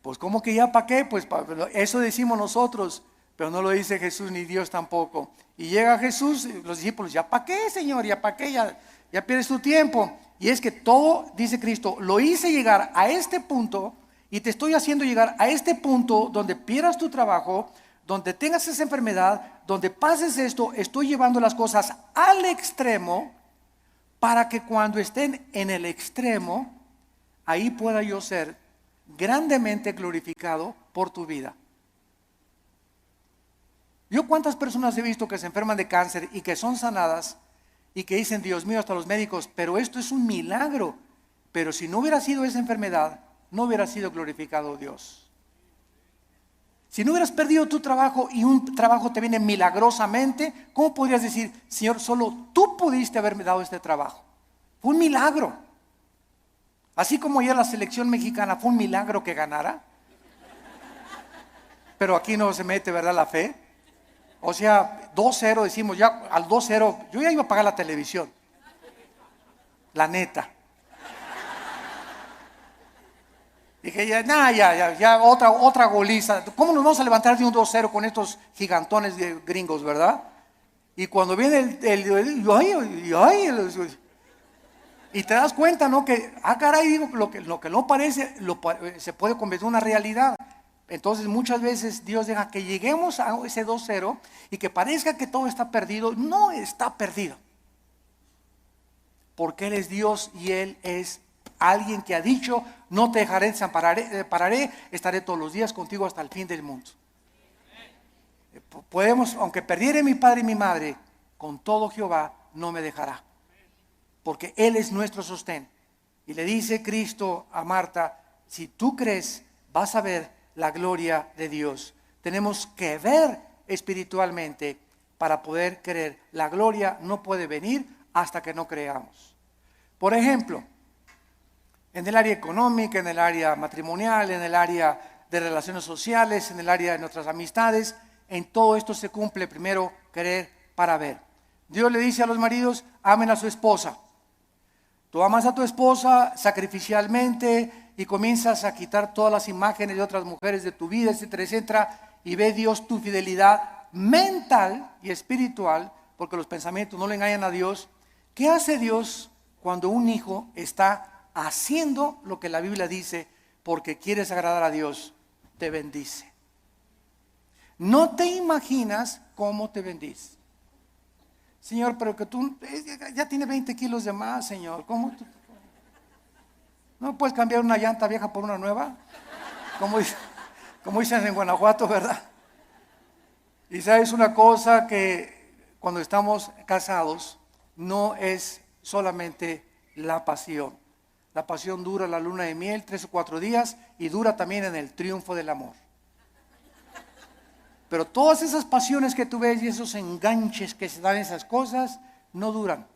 Pues ¿cómo que ya para qué? Pues eso decimos nosotros, pero no lo dice Jesús ni Dios tampoco. Y llega Jesús, los discípulos, ¿ya para qué, Señor? ¿Ya para qué? Ya pierdes tu tiempo. Y es que todo, dice Cristo, lo hice llegar a este punto, y te estoy haciendo llegar a este punto donde pierdas tu trabajo, donde tengas esa enfermedad, donde pases esto. Estoy llevando las cosas al extremo para que cuando estén en el extremo, ahí pueda yo ser grandemente glorificado por tu vida. Yo cuántas personas he visto que se enferman de cáncer y que son sanadas y que dicen, Dios mío, hasta los médicos, pero esto es un milagro. Pero si no hubiera sido esa enfermedad, no hubiera sido glorificado Dios. Si no hubieras perdido tu trabajo y un trabajo te viene milagrosamente, ¿cómo podrías decir, Señor, solo tú pudiste haberme dado este trabajo? Fue un milagro. Así como ayer la selección mexicana fue un milagro que ganara. Pero aquí no se mete, ¿verdad?, la fe. O sea, 2-0 decimos, ya al 2-0, yo ya iba a pagar la televisión. La neta. Dije, ya, otra goliza. ¿Cómo nos vamos a levantar de un 2-0 con estos gigantones de gringos, verdad? Y cuando viene y te das cuenta, ¿no? Que, caray, digo, lo que no parece, se puede convertir en una realidad. Entonces muchas veces Dios deja que lleguemos a ese 2-0 y que parezca que todo está perdido. No está perdido. Porque Él es Dios y Él es alguien que ha dicho, no te dejaré, desampararé, estaré todos los días contigo hasta el fin del mundo. Podemos, aunque perdiere mi padre y mi madre, con todo Jehová no me dejará. Porque Él es nuestro sostén. Y le dice Cristo a Marta, si tú crees, vas a ver la gloria de Dios. Tenemos que ver espiritualmente para poder creer. La gloria no puede venir hasta que no creamos. Por ejemplo, en el área económica, en el área matrimonial, en el área de relaciones sociales, en el área de nuestras amistades, en todo esto se cumple primero creer para ver. Dios le dice a los maridos, amen a su esposa. Tú amas a tu esposa sacrificialmente y comienzas a quitar todas las imágenes de otras mujeres de tu vida, etcétera, etcétera, y ve Dios tu fidelidad mental y espiritual, porque los pensamientos no le engañan a Dios. ¿Qué hace Dios cuando un hijo está haciendo lo que la Biblia dice porque quieres agradar a Dios? Te bendice. No te imaginas cómo te bendice. Señor, pero que tú ya tiene 20 kilos de más, Señor. ¿Cómo tú? ¿No puedes cambiar una llanta vieja por una nueva? Como dicen en Guanajuato, ¿verdad? Y sabes una cosa, que cuando estamos casados no es solamente la pasión. La pasión dura la luna de miel 3 o 4 días y dura también en el triunfo del amor. Pero todas esas pasiones que tú ves y esos enganches que se dan en esas cosas no duran.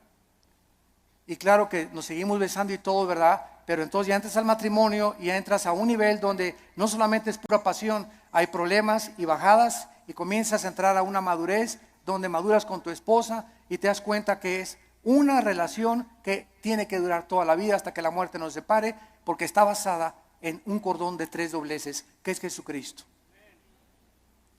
Y claro que nos seguimos besando y todo, ¿verdad? Pero entonces ya entras al matrimonio y ya entras a un nivel donde no solamente es pura pasión, hay problemas y bajadas y comienzas a entrar a una madurez donde maduras con tu esposa y te das cuenta que es una relación que tiene que durar toda la vida hasta que la muerte nos separe, porque está basada en un cordón de 3 dobleces, que es Jesucristo.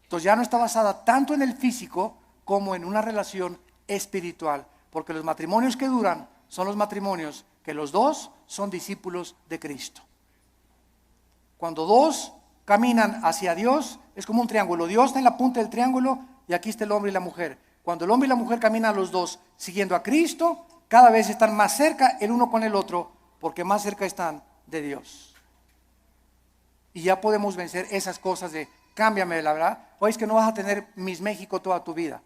Entonces ya no está basada tanto en el físico como en una relación espiritual, porque los matrimonios que duran son los matrimonios que los dos son discípulos de Cristo. Cuando dos caminan hacia Dios, es como un triángulo. Dios está en la punta del triángulo y aquí está el hombre y la mujer. Cuando el hombre y la mujer caminan los dos siguiendo a Cristo, cada vez están más cerca el uno con el otro, porque más cerca están de Dios. Y ya podemos vencer esas cosas de cámbiame, la verdad. O es que no vas a tener Miss México toda tu vida.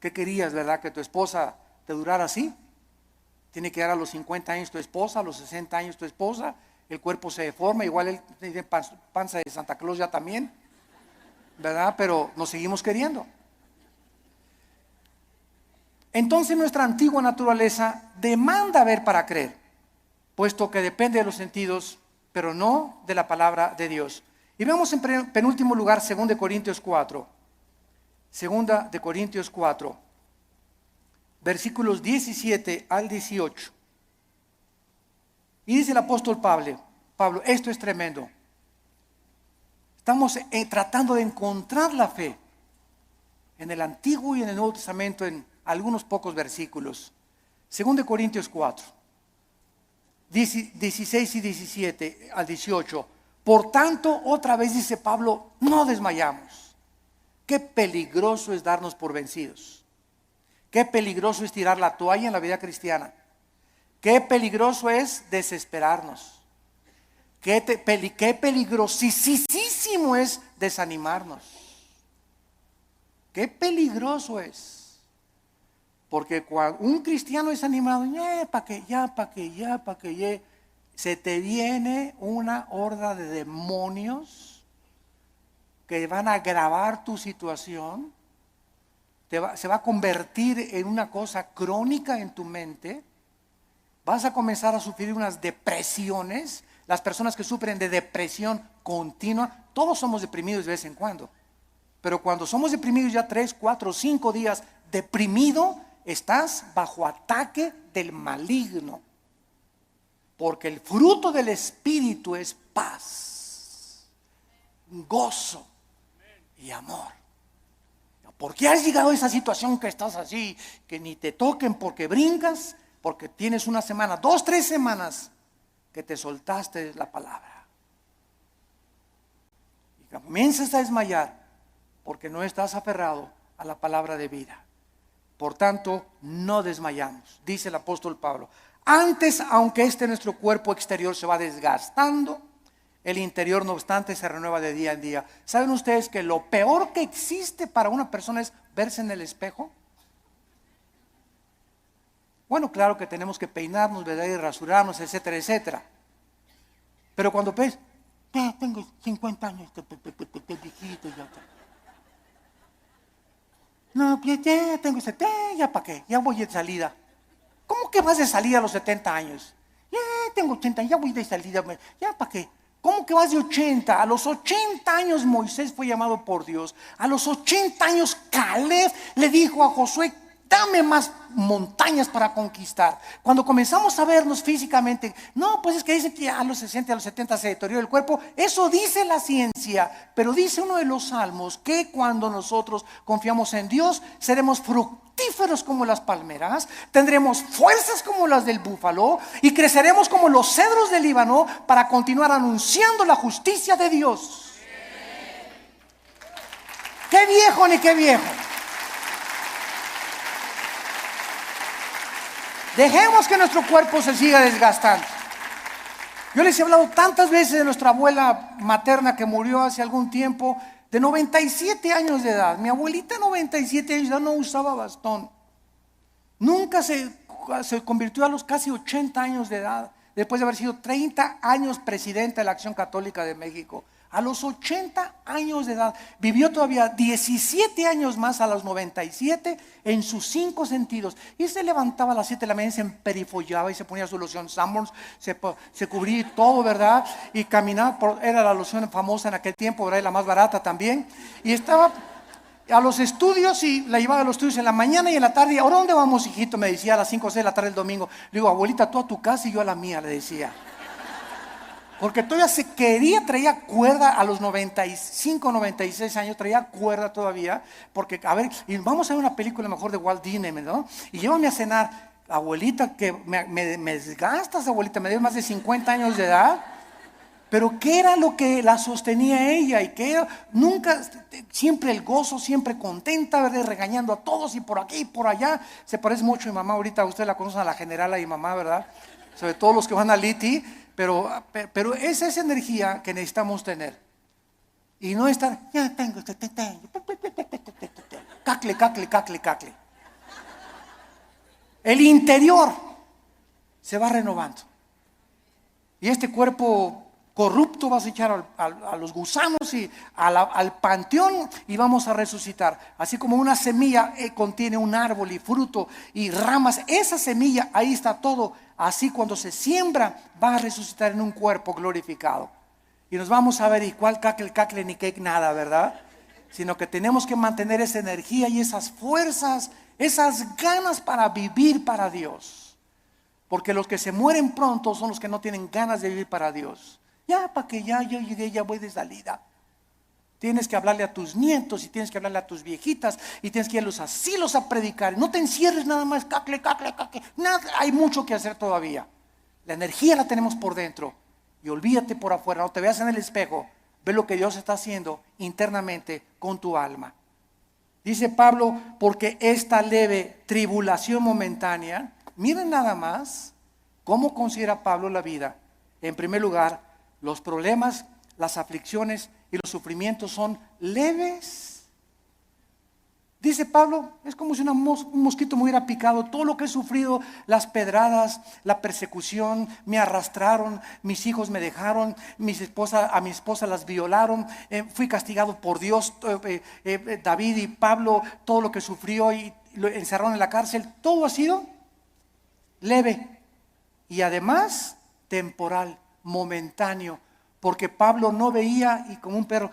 ¿Qué querías, verdad? ¿Que tu esposa te durara así? Tiene que dar a los 50 años tu esposa, a los 60 años tu esposa, el cuerpo se deforma, igual él tiene panza de Santa Claus ya también, ¿verdad? Pero nos seguimos queriendo. Entonces nuestra antigua naturaleza demanda ver para creer, puesto que depende de los sentidos, pero no de la palabra de Dios. Y vemos en penúltimo lugar 2 de Corintios 4. 2 de Corintios 4, versículos 17 al 18. Y dice el apóstol Pablo, esto es tremendo. Estamos tratando de encontrar la fe en el Antiguo y en el Nuevo Testamento en algunos pocos versículos. 2 de Corintios 4, 16 y 17 al 18. Por tanto, otra vez dice Pablo, no desmayamos. Qué peligroso es darnos por vencidos. Qué peligroso es tirar la toalla en la vida cristiana. Qué peligroso es desesperarnos. Qué peligrosísimo es desanimarnos. Qué peligroso es. Porque cuando un cristiano es animado, se te viene una horda de demonios que van a agravar tu situación, se va a convertir en una cosa crónica en tu mente, vas a comenzar a sufrir unas depresiones. Las personas que sufren de depresión continua, todos somos deprimidos de vez en cuando, pero cuando somos deprimidos ya 3, 4, 5 días deprimido, estás bajo ataque del maligno. Porque el fruto del Espíritu es paz, gozo y amor. ¿Por qué has llegado a esa situación que estás así, que ni te toquen porque brincas? Porque tienes una semana, 2, 3 semanas que te soltaste la palabra. Y comienzas a desmayar porque no estás aferrado a la palabra de vida. Por tanto, no desmayamos, dice el apóstol Pablo. Antes, aunque nuestro cuerpo exterior se va desgastando, el interior, no obstante, se renueva de día en día. ¿Saben ustedes que lo peor que existe para una persona es verse en el espejo? Bueno, claro que tenemos que peinarnos, ¿verdad? Y rasurarnos, etcétera, etcétera. Pero cuando ves, ya tengo 50 años, viejito, ya. No, ya tengo 70, ya para qué, ya voy de salida. ¿Cómo que vas de salida a los 70 años? Ya tengo 80, ya voy de salida, ya para qué. ¿Cómo que vas de 80? A los 80 años Moisés fue llamado por Dios. A los 80 años Caleb le dijo a Josué, dame más montañas para conquistar. Cuando comenzamos a vernos físicamente, no, pues es que dicen que a los 60, a los 70 se deteriora el cuerpo. Eso dice la ciencia, pero dice uno de los salmos que cuando nosotros confiamos en Dios, seremos fructíferos como las palmeras, tendremos fuerzas como las del búfalo y creceremos como los cedros del Líbano para continuar anunciando la justicia de Dios. ¡Qué viejo ni qué viejo! Dejemos que nuestro cuerpo se siga desgastando. Yo les he hablado tantas veces de nuestra abuela materna que murió hace algún tiempo, de 97 años de edad. Mi abuelita, 97 años de edad, no usaba bastón. Nunca se convirtió a los casi 80 años de edad, después de haber sido 30 años presidenta de la Acción Católica de México. A los 80 años de edad, vivió todavía 17 años más a los 97 en sus 5 sentidos. Y se levantaba a las 7 de la mañana, se emperifollaba y se ponía su loción Sanborns, se cubría todo, ¿verdad? Y caminaba, era la loción famosa en aquel tiempo, ¿verdad? Y la más barata también. Y estaba a los estudios y la llevaba a los estudios en la mañana y en la tarde. ¿Ahora dónde vamos, hijito? Me decía a las 5 o 6 de la tarde el domingo. Le digo, abuelita, tú a tu casa y yo a la mía, le decía. Porque todavía traía cuerda a los 95, 96 años, traía cuerda todavía, porque, a ver, y vamos a ver una película mejor de Walt Disney, ¿no? Y llévame a cenar, abuelita, que me desgastas, abuelita, me debes más de 50 años de edad. Pero ¿qué era lo que la sostenía ella? Y que nunca, siempre el gozo, siempre contenta, ¿verdad? Regañando a todos y por aquí y por allá. Se parece mucho a mi mamá, ahorita usted la conoce, a la generala y mamá, ¿verdad? Sobre todo los que van a Liti. Pero esa es esa energía que necesitamos tener. Y no estar, ya tengo, cacle. El interior se va renovando. Y este cuerpo corrupto vas a echar a los gusanos y al panteón y vamos a resucitar. Así como una semilla contiene un árbol y fruto y ramas, esa semilla, ahí está todo. Así cuando se siembra va a resucitar en un cuerpo glorificado. Y nos vamos a ver, y cuál cacle ni cake nada, ¿verdad? Sino que tenemos que mantener esa energía y esas fuerzas, esas ganas para vivir para Dios. Porque los que se mueren pronto son los que no tienen ganas de vivir para Dios. Ya, para que ya yo llegué, ya voy de salida. Tienes que hablarle a tus nietos y tienes que hablarle a tus viejitas y tienes que ir a los asilos a predicar. No te encierres nada más, cacle. Nada, hay mucho que hacer todavía. La energía la tenemos por dentro y olvídate por afuera. No te veas en el espejo. Ve lo que Dios está haciendo internamente con tu alma. Dice Pablo, porque esta leve tribulación momentánea, miren nada más cómo considera Pablo la vida. En primer lugar, los problemas, las aflicciones y los sufrimientos son leves. Dice Pablo, es como si un mosquito me hubiera picado. Todo lo que he sufrido, las pedradas, la persecución, me arrastraron, mis hijos me dejaron, a mi esposa las violaron, fui castigado por Dios. David y Pablo, todo lo que sufrió y lo encerraron en la cárcel, todo ha sido leve y además temporal, momentáneo, porque Pablo no veía y como un perro,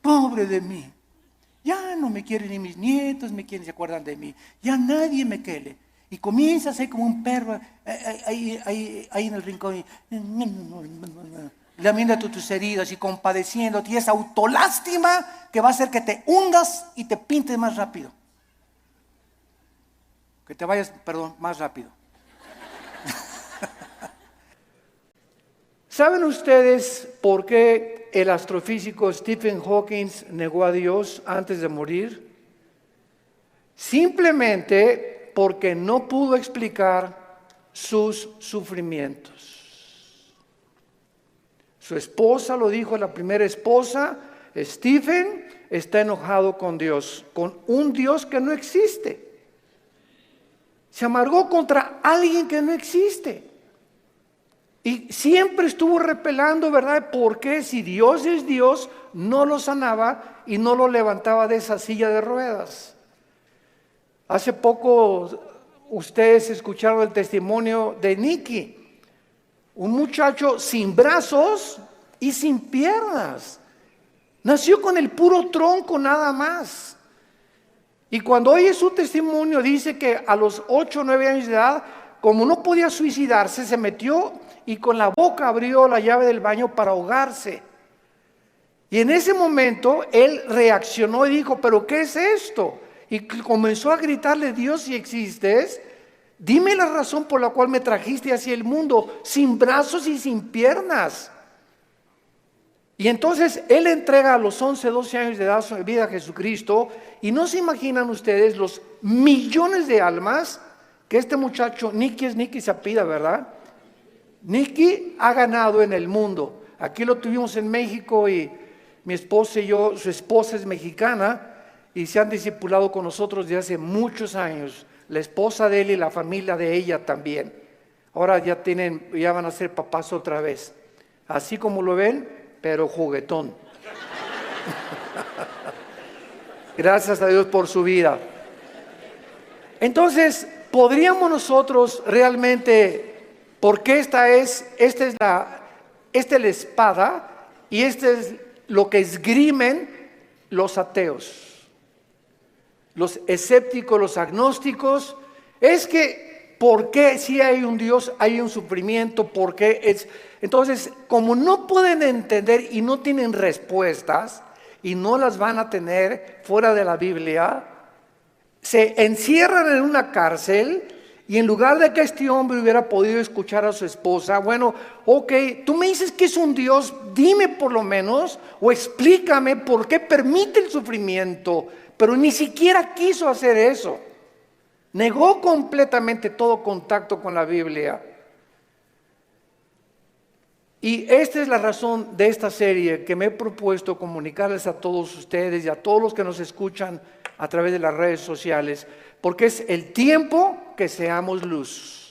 pobre de mí. Ya no me quieren ni mis nietos, me quieren, se acuerdan de mí. Ya nadie me quiere. Y comienza a ser como un perro ahí en el rincón. Lamiendo tus heridas y compadeciéndote. Y esa autolástima que va a hacer que te hundas y te pintes más rápido. Que te vayas, más rápido. ¿Saben ustedes por qué el astrofísico Stephen Hawking negó a Dios antes de morir? Simplemente porque no pudo explicar sus sufrimientos. Su esposa lo dijo, la primera esposa, Stephen está enojado con Dios, con un Dios que no existe. Se amargó contra alguien que no existe. Y siempre estuvo repelando, ¿verdad? Porque si Dios es Dios, no lo sanaba y no lo levantaba de esa silla de ruedas. Hace poco ustedes escucharon el testimonio de Nicky, un muchacho sin brazos y sin piernas. Nació con el puro tronco nada más. Y cuando oye su testimonio dice que a los 8 o 9 años de edad, como no podía suicidarse, se metió y con la boca abrió la llave del baño para ahogarse. Y en ese momento él reaccionó y dijo, ¿pero qué es esto? Y comenzó a gritarle, Dios, si existes, dime la razón por la cual me trajiste hacia el mundo, sin brazos y sin piernas. Y entonces él entrega a los 11, 12 años de edad su vida a Jesucristo. Y no se imaginan ustedes los millones de almas que este muchacho, Nicky se apellida, ¿verdad? Nicky ha ganado en el mundo. Aquí lo tuvimos en México y mi esposa y yo, su esposa es mexicana y se han discipulado con nosotros desde hace muchos años. La esposa de él y la familia de ella también. Ahora ya van a ser papás otra vez. Así como lo ven, pero juguetón. Gracias a Dios por su vida. Entonces, ¿podríamos nosotros realmente, porque esta es la espada y este es lo que esgrimen los ateos, los escépticos, los agnósticos? Es que, ¿por qué si hay un Dios, hay un sufrimiento? ¿Por qué es? Entonces, como no pueden entender y no tienen respuestas, y no las van a tener fuera de la Biblia, se encierran en una cárcel. Y en lugar de que este hombre hubiera podido escuchar a su esposa, bueno, ok, tú me dices que es un Dios, dime por lo menos, o explícame por qué permite el sufrimiento. Pero ni siquiera quiso hacer eso. Negó completamente todo contacto con la Biblia. Y esta es la razón de esta serie que me he propuesto comunicarles a todos ustedes y a todos los que nos escuchan a través de las redes sociales, porque es el tiempo que seamos luz.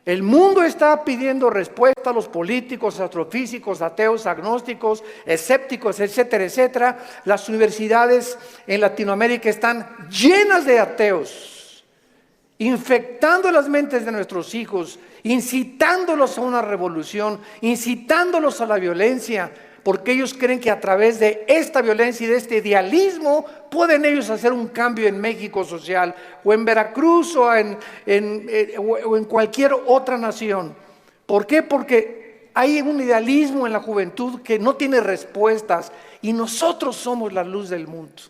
El mundo está pidiendo respuesta a los políticos, astrofísicos, ateos, agnósticos, escépticos, etcétera, etcétera. Las universidades en Latinoamérica están llenas de ateos, infectando las mentes de nuestros hijos, incitándolos a una revolución, incitándolos a la violencia, porque ellos creen que a través de esta violencia y de este idealismo pueden ellos hacer un cambio en México social, o en Veracruz, o en cualquier otra nación. ¿Por qué? Porque hay un idealismo en la juventud que no tiene respuestas, y nosotros somos la luz del mundo.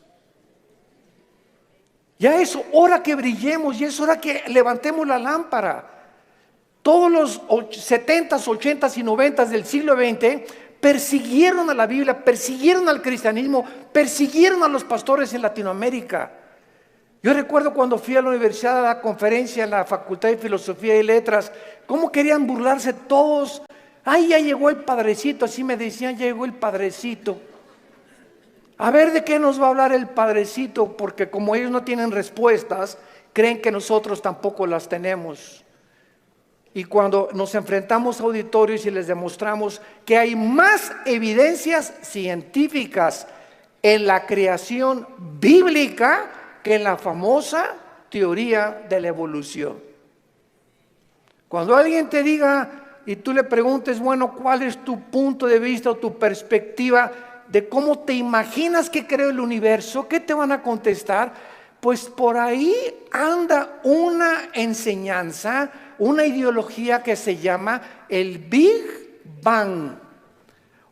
Ya es hora que brillemos, ya es hora que levantemos la lámpara. Todos los 70s, 80s y 90s del siglo XX persiguieron a la Biblia, persiguieron al cristianismo, persiguieron a los pastores en Latinoamérica. Yo recuerdo cuando fui a la universidad a la conferencia en la Facultad de Filosofía y Letras, cómo querían burlarse todos. Ay, ya llegó el padrecito, así me decían, ya llegó el padrecito. A ver de qué nos va a hablar el padrecito, porque como ellos no tienen respuestas, creen que nosotros tampoco las tenemos. Y cuando nos enfrentamos a auditorios y les demostramos que hay más evidencias científicas en la creación bíblica que en la famosa teoría de la evolución. Cuando alguien te diga y tú le preguntes, bueno, ¿cuál es tu punto de vista o tu perspectiva? de cómo te imaginas que creó el universo, ¿qué te van a contestar? Pues por ahí anda una enseñanza, una ideología que se llama el Big Bang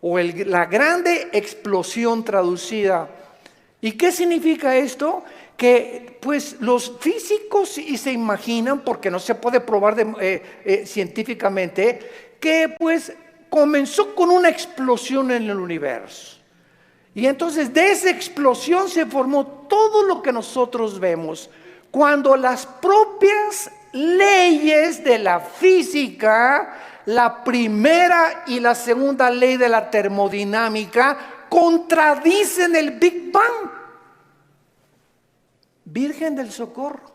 o la grande explosión traducida. ¿Y qué significa esto? Que pues los físicos y se imaginan, porque no se puede probar científicamente, que pues comenzó con una explosión en el universo. Y entonces de esa explosión se formó todo lo que nosotros vemos. Cuando las propias leyes de la física, la primera y la segunda ley de la termodinámica, contradicen el Big Bang. Virgen del Socorro.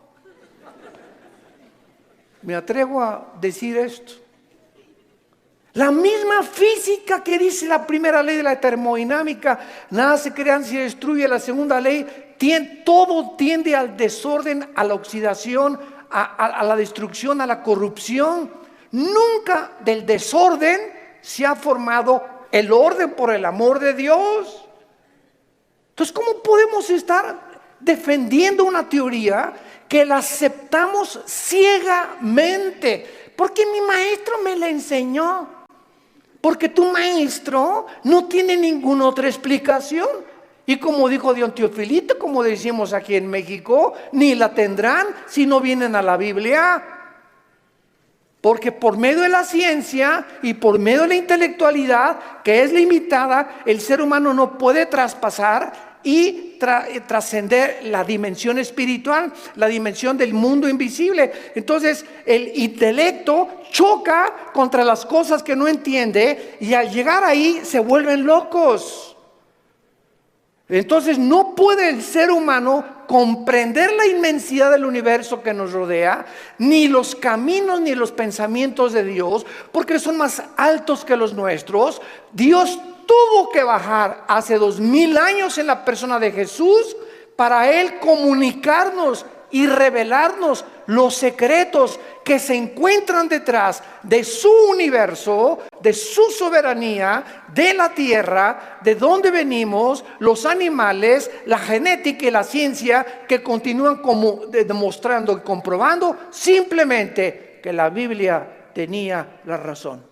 Me atrevo a decir esto. La misma física que dice la primera ley de la termodinámica, nada se crea ni se destruye, la segunda ley, todo tiende al desorden, a la oxidación, a la destrucción, a la corrupción. Nunca del desorden se ha formado el orden por el amor de Dios. Entonces, ¿cómo podemos estar defendiendo una teoría que la aceptamos ciegamente? Porque mi maestro me la enseñó. Porque tu maestro no tiene ninguna otra explicación. Y como dijo Don Teofilito, como decimos aquí en México, ni la tendrán si no vienen a la Biblia. Porque por medio de la ciencia y por medio de la intelectualidad, que es limitada, el ser humano no puede traspasar y trascender la dimensión espiritual, la dimensión del mundo invisible. Entonces el intelecto choca contra las cosas que no entiende y al llegar ahí se vuelven locos. Entonces no puede el ser humano comprender la inmensidad del universo que nos rodea, ni los caminos ni los pensamientos de Dios, porque son más altos que los nuestros. Dios tuvo que bajar hace 2000 años en la persona de Jesús para Él comunicarnos y revelarnos los secretos que se encuentran detrás de su universo, de su soberanía, de la tierra, de dónde venimos, los animales, la genética y la ciencia que continúan como demostrando y comprobando simplemente que la Biblia tenía la razón.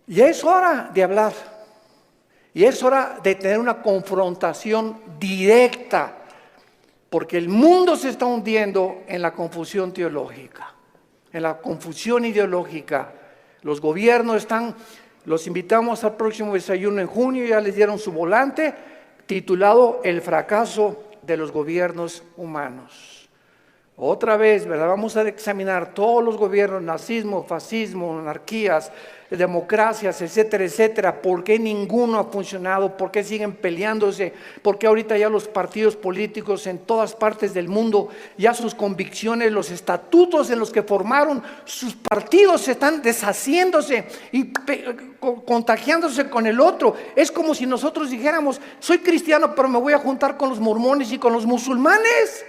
Y es hora de hablar. Y es hora de tener una confrontación directa, porque el mundo se está hundiendo en la confusión teológica, en la confusión ideológica. Los gobiernos los invitamos al próximo desayuno en junio, ya les dieron su volante titulado El fracaso de los gobiernos humanos. Otra vez, ¿verdad? Vamos a examinar todos los gobiernos, nazismo, fascismo, monarquías, democracias, etcétera, etcétera. ¿Por qué ninguno ha funcionado? ¿Por qué siguen peleándose? ¿Por qué ahorita ya los partidos políticos en todas partes del mundo, ya sus convicciones, los estatutos en los que formaron sus partidos están deshaciéndose y contagiándose con el otro? Es como si nosotros dijéramos, soy cristiano pero me voy a juntar con los mormones y con los musulmanes.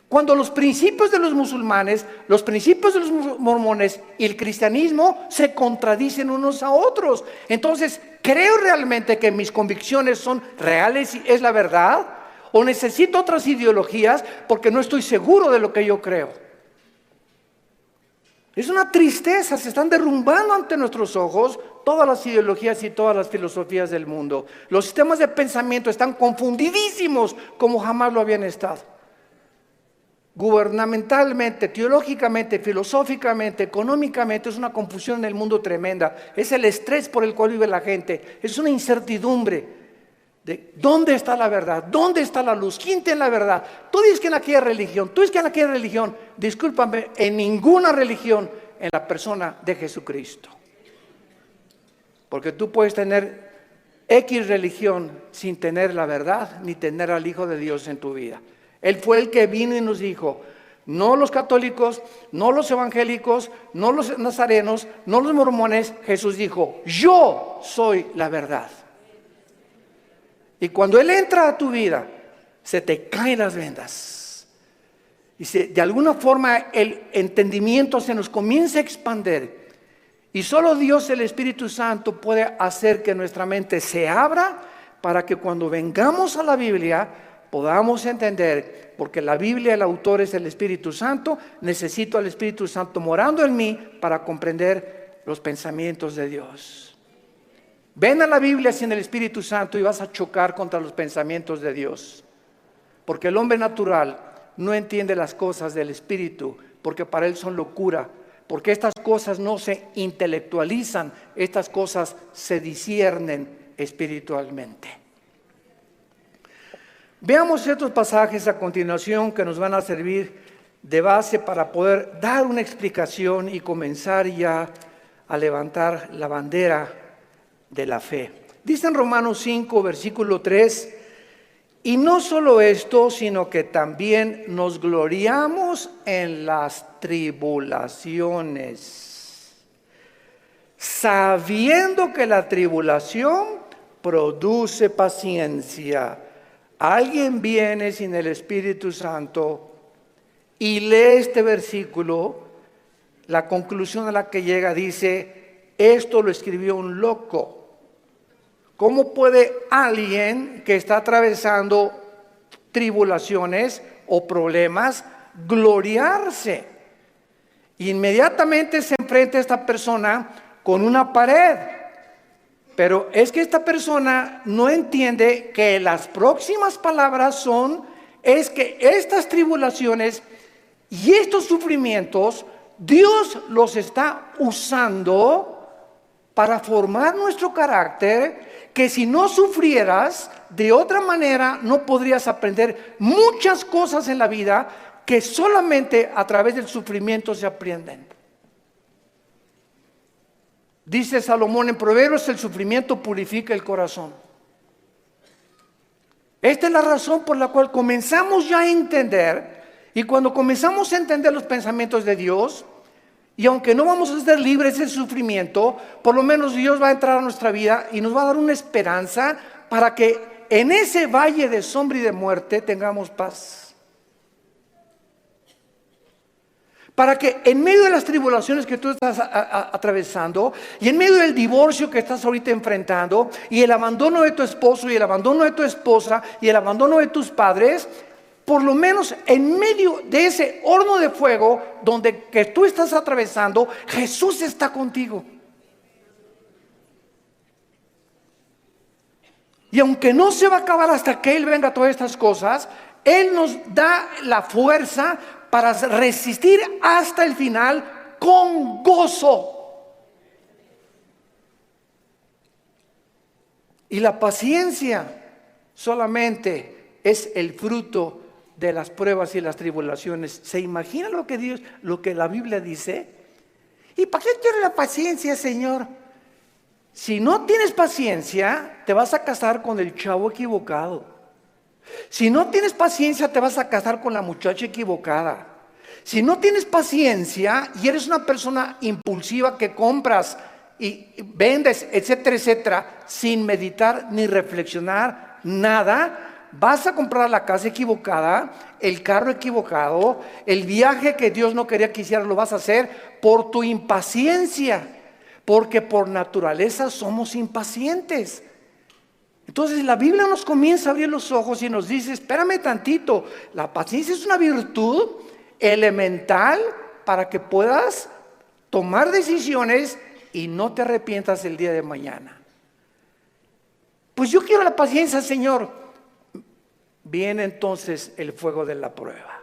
Cuando los principios de los musulmanes, los principios de los mormones y el cristianismo se contradicen unos a otros. Entonces, ¿creo realmente que mis convicciones son reales y es la verdad? ¿O necesito otras ideologías porque no estoy seguro de lo que yo creo? Es una tristeza, se están derrumbando ante nuestros ojos todas las ideologías y todas las filosofías del mundo. Los sistemas de pensamiento están confundidísimos como jamás lo habían estado. Gubernamentalmente, teológicamente, filosóficamente, económicamente, es una confusión en el mundo tremenda. Es el estrés por el cual vive la gente. Es una incertidumbre de dónde está la verdad, dónde está la luz, quién tiene la verdad. Tú dices que en aquella religión, tú dices que en aquella religión. Discúlpame, en ninguna religión en la persona de Jesucristo. Porque tú puedes tener X religión sin tener la verdad, ni tener al Hijo de Dios en tu vida. Él fue el que vino y nos dijo, no los católicos, no los evangélicos, no los nazarenos, no los mormones. Jesús dijo, yo soy la verdad. Y cuando Él entra a tu vida, se te caen las vendas. Y de alguna forma el entendimiento se nos comienza a expandir. Y solo Dios, el Espíritu Santo, puede hacer que nuestra mente se abra para que cuando vengamos a la Biblia podamos entender, porque la Biblia, el autor es el Espíritu Santo, necesito al Espíritu Santo morando en mí para comprender los pensamientos de Dios. Ven a la Biblia sin el Espíritu Santo y vas a chocar contra los pensamientos de Dios, porque el hombre natural no entiende las cosas del Espíritu, porque para él son locura, porque estas cosas no se intelectualizan, estas cosas se disciernen espiritualmente. Veamos estos pasajes a continuación que nos van a servir de base para poder dar una explicación y comenzar ya a levantar la bandera de la fe. Dice en Romanos 5, versículo 3, y no solo esto, sino que también nos gloriamos en las tribulaciones, sabiendo que la tribulación produce paciencia. Alguien viene sin el Espíritu Santo y lee este versículo, la conclusión a la que llega dice, esto lo escribió un loco. ¿Cómo puede alguien que está atravesando tribulaciones o problemas gloriarse? Inmediatamente se enfrenta a esta persona con una pared. Pero es que esta persona no entiende que las próximas palabras es que estas tribulaciones y estos sufrimientos, Dios los está usando para formar nuestro carácter, que si no sufrieras, de otra manera no podrías aprender muchas cosas en la vida que solamente a través del sufrimiento se aprenden. Dice Salomón en Proverbios, el sufrimiento purifica el corazón. Esta es la razón por la cual comenzamos ya a entender, y cuando comenzamos a entender los pensamientos de Dios, y aunque no vamos a ser libres del sufrimiento, por lo menos Dios va a entrar a nuestra vida y nos va a dar una esperanza para que en ese valle de sombra y de muerte tengamos paz. Para que en medio de las tribulaciones que tú estás atravesando y en medio del divorcio que estás ahorita enfrentando y el abandono de tu esposo y el abandono de tu esposa y el abandono de tus padres, por lo menos en medio de ese horno de fuego que tú estás atravesando, Jesús está contigo. Y aunque no se va a acabar hasta que Él venga a todas estas cosas, Él nos da la fuerza para resistir hasta el final con gozo. Y la paciencia solamente es el fruto de las pruebas y las tribulaciones. ¿Se imagina lo que la Biblia dice? ¿Y para qué quiere la paciencia, Señor? Si no tienes paciencia, te vas a casar con el chavo equivocado. Si no tienes paciencia, te vas a casar con la muchacha equivocada. Si no tienes paciencia y eres una persona impulsiva que compras y vendes, etcétera, etcétera, sin meditar ni reflexionar nada, vas a comprar la casa equivocada, el carro equivocado, el viaje que Dios no quería que hicieras lo vas a hacer por tu impaciencia, porque por naturaleza somos impacientes. Entonces la Biblia nos comienza a abrir los ojos y nos dice, espérame tantito, la paciencia es una virtud elemental para que puedas tomar decisiones y no te arrepientas el día de mañana. Pues yo quiero la paciencia, Señor. Viene entonces el fuego de la prueba.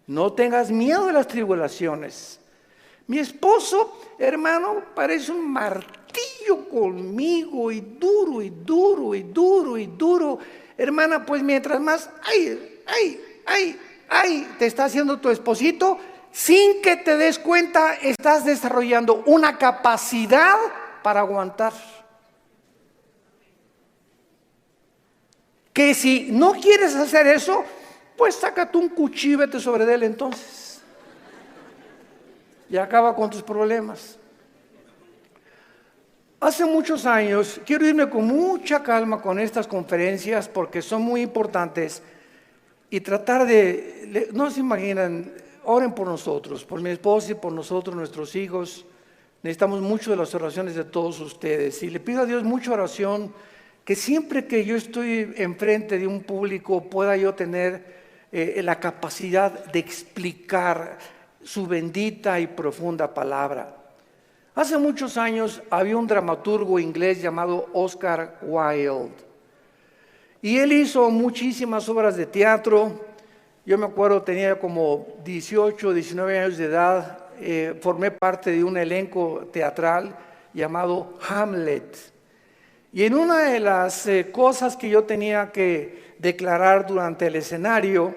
No tengas miedo de las tribulaciones. Mi esposo, hermano, parece un martillo conmigo y duro y duro y duro y duro. Hermana, pues mientras más, te está haciendo tu esposito, sin que te des cuenta, estás desarrollando una capacidad para aguantar. Que si no quieres hacer eso, pues sácate un cuchillo y vete sobre él entonces. Y acaba con tus problemas. Hace muchos años, quiero irme con mucha calma con estas conferencias porque son muy importantes y tratar no se imaginan, oren por nosotros, por mi esposa y por nosotros, nuestros hijos. necesitamos mucho de las oraciones de todos ustedes. Y le pido a Dios mucha oración, que siempre que yo estoy enfrente de un público pueda yo tener la capacidad de explicar su bendita y profunda palabra. Hace muchos años había un dramaturgo inglés llamado Oscar Wilde. Y él hizo muchísimas obras de teatro. Yo me acuerdo, tenía como 18, 19 años de edad. Formé parte de un elenco teatral llamado Hamlet. Y en una de las cosas que yo tenía que declarar durante el escenario,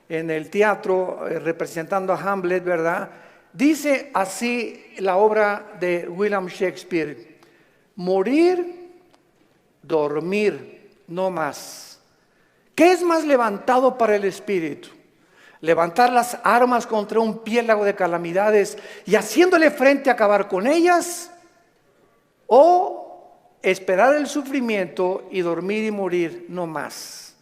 en el teatro, representando a Hamlet, ¿verdad? Dice así la obra de William Shakespeare: morir, dormir, no más. ¿Qué es más levantado para el espíritu? Levantar las armas contra un piélago de calamidades y haciéndole frente a acabar con ellas, o esperar el sufrimiento y dormir y morir no más.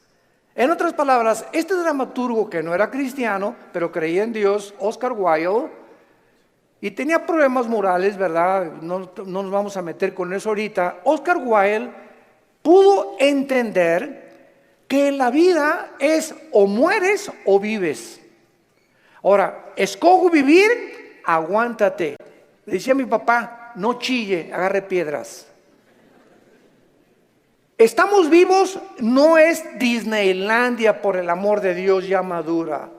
En otras palabras, este dramaturgo, que no era cristiano, pero creía en Dios, Oscar Wilde, y tenía problemas morales, ¿verdad? No nos vamos a meter con eso ahorita. Oscar Wilde pudo entender que la vida es o mueres o vives. Ahora, escojo vivir, aguántate. Le decía a mi papá, no chille, agarre piedras. Estamos vivos, no es Disneylandia, por el amor de Dios, ya madura.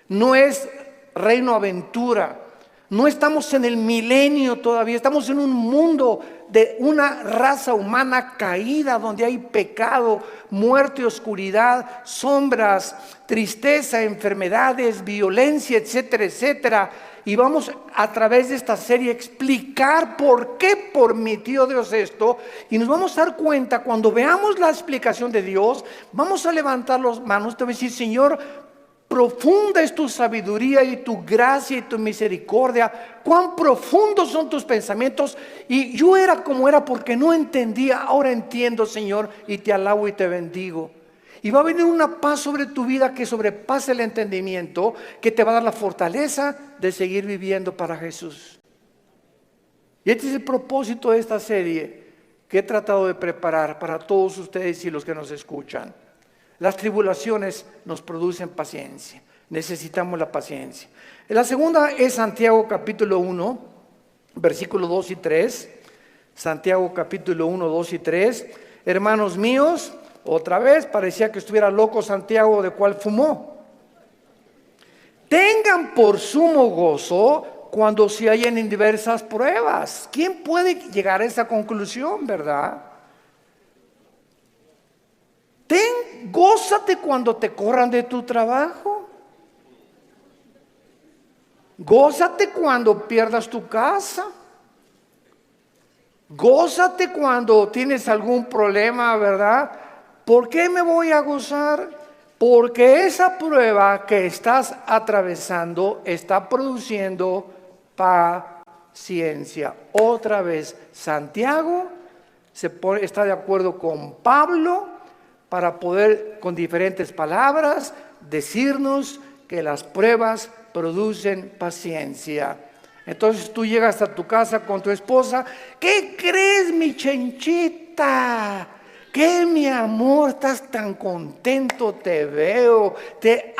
No es Reino Aventura. No estamos en el milenio todavía, estamos en un mundo de una raza humana caída, donde hay pecado, muerte, oscuridad, sombras, tristeza, enfermedades, violencia, etcétera, etcétera. Y vamos a través de esta serie a explicar por qué permitió Dios esto. Y nos vamos a dar cuenta, cuando veamos la explicación de Dios, vamos a levantar las manos, te voy a decir: Señor, profunda es tu sabiduría y tu gracia y tu misericordia. Cuán profundos son tus pensamientos. Y yo era como era porque no entendía. Ahora entiendo, Señor, y te alabo y te bendigo. Y va a venir una paz sobre tu vida que sobrepase el entendimiento, que te va a dar la fortaleza de seguir viviendo para Jesús. Y este es el propósito de esta serie que he tratado de preparar para todos ustedes y los que nos escuchan. Las tribulaciones nos producen paciencia. Necesitamos la paciencia. La segunda es Santiago capítulo 1, versículos 2 y 3. Santiago capítulo 1, 2 y 3. Hermanos míos, otra vez parecía que estuviera loco Santiago, de cual fumó. Tengan por sumo gozo cuando se hallen en diversas pruebas. ¿Quién puede llegar a esa conclusión, verdad? Gózate cuando te corran de tu trabajo. Gózate cuando pierdas tu casa. Gózate cuando tienes algún problema, ¿verdad? ¿Por qué me voy a gozar? Porque esa prueba que estás atravesando está produciendo paciencia. Otra vez, Santiago está de acuerdo con Pablo para poder, con diferentes palabras, decirnos que las pruebas producen paciencia. Entonces tú llegas a tu casa con tu esposa. ¿Qué crees, mi chenchita? ¿Qué, mi amor? Estás tan contento, te veo, te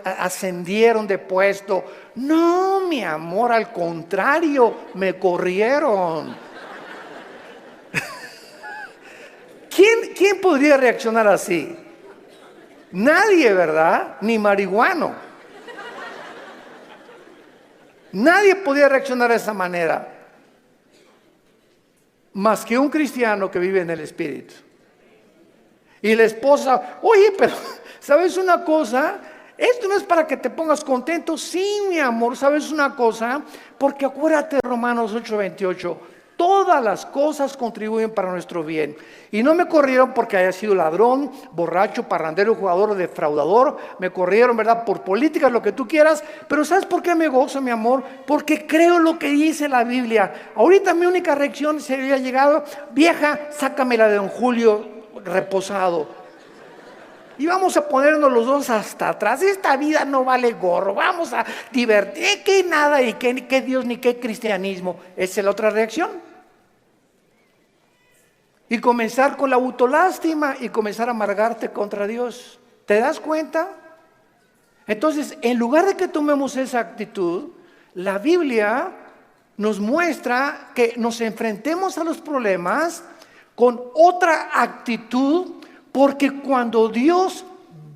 ascendieron de puesto. No, mi amor, al contrario, me corrieron. ¿Quién podría reaccionar así? Nadie, ¿verdad? Ni marihuano. Nadie podía reaccionar de esa manera, más que un cristiano que vive en el Espíritu. Y la esposa, oye, pero ¿sabes una cosa? Esto no es para que te pongas contento. Sí, mi amor, ¿sabes una cosa? Porque acuérdate, Romanos 8:28, todas las cosas contribuyen para nuestro bien. Y no me corrieron porque haya sido ladrón, borracho, parrandero, jugador o defraudador. Me corrieron, ¿verdad? Por políticas, lo que tú quieras. Pero ¿sabes por qué me gozo, mi amor? Porque creo lo que dice la Biblia. Ahorita mi única reacción se había llegado: vieja, sácamela de don Julio reposado. y vamos a ponernos los dos hasta atrás. Esta vida no vale gorro, vamos a divertir, que nada, y que Dios ni qué cristianismo. Esa es la otra reacción. Y comenzar con la autolástima y comenzar a amargarte contra Dios. ¿Te das cuenta? Entonces, en lugar de que tomemos esa actitud, la Biblia nos muestra que nos enfrentemos a los problemas con otra actitud, porque cuando Dios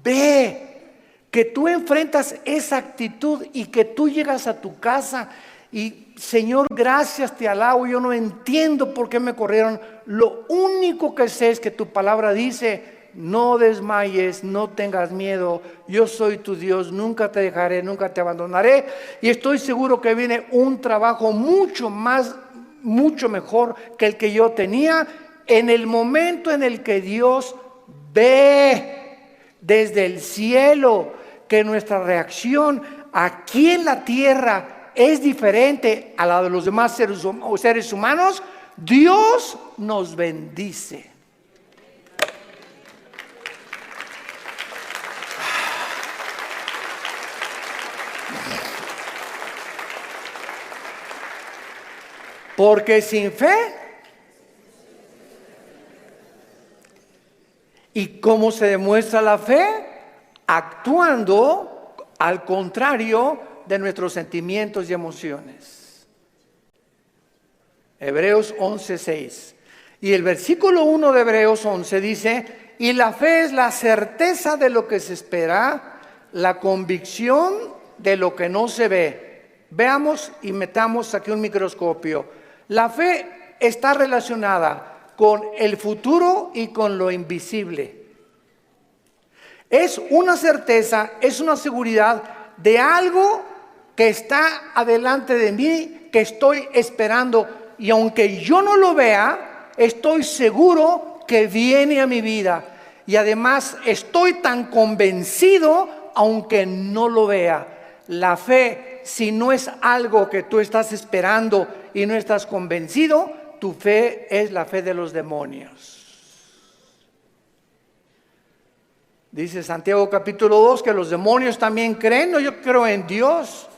ve que tú enfrentas esa actitud y que tú llegas a tu casa y Señor, gracias, te alabo, yo no entiendo por qué me corrieron, lo único que sé es que tu palabra dice: no desmayes, no tengas miedo, yo soy tu Dios, nunca te dejaré, nunca te abandonaré. Y estoy seguro que viene un trabajo mucho mejor que el que yo tenía. En el momento en el que Dios ve desde el cielo que nuestra reacción aquí en la tierra es diferente a la de los demás seres humanos, Dios nos bendice. Porque sin fe, ¿y cómo se demuestra la fe? Actuando al contrario de nuestros sentimientos y emociones. Hebreos 11:6. Y el versículo 1 de Hebreos 11 dice: y la fe es la certeza de lo que se espera, la convicción de lo que no se ve. Veamos y metamos aquí un microscopio. La fe está relacionada con el futuro y con lo invisible. Es una certeza, es una seguridad de algo que está adelante de mí, que estoy esperando. Y aunque yo no lo vea, estoy seguro que viene a mi vida. Y además estoy tan convencido, aunque no lo vea. La fe, si no es algo que tú estás esperando y no estás convencido, tu fe es la fe de los demonios. Dice Santiago capítulo 2 que los demonios también creen. No, yo creo en Dios.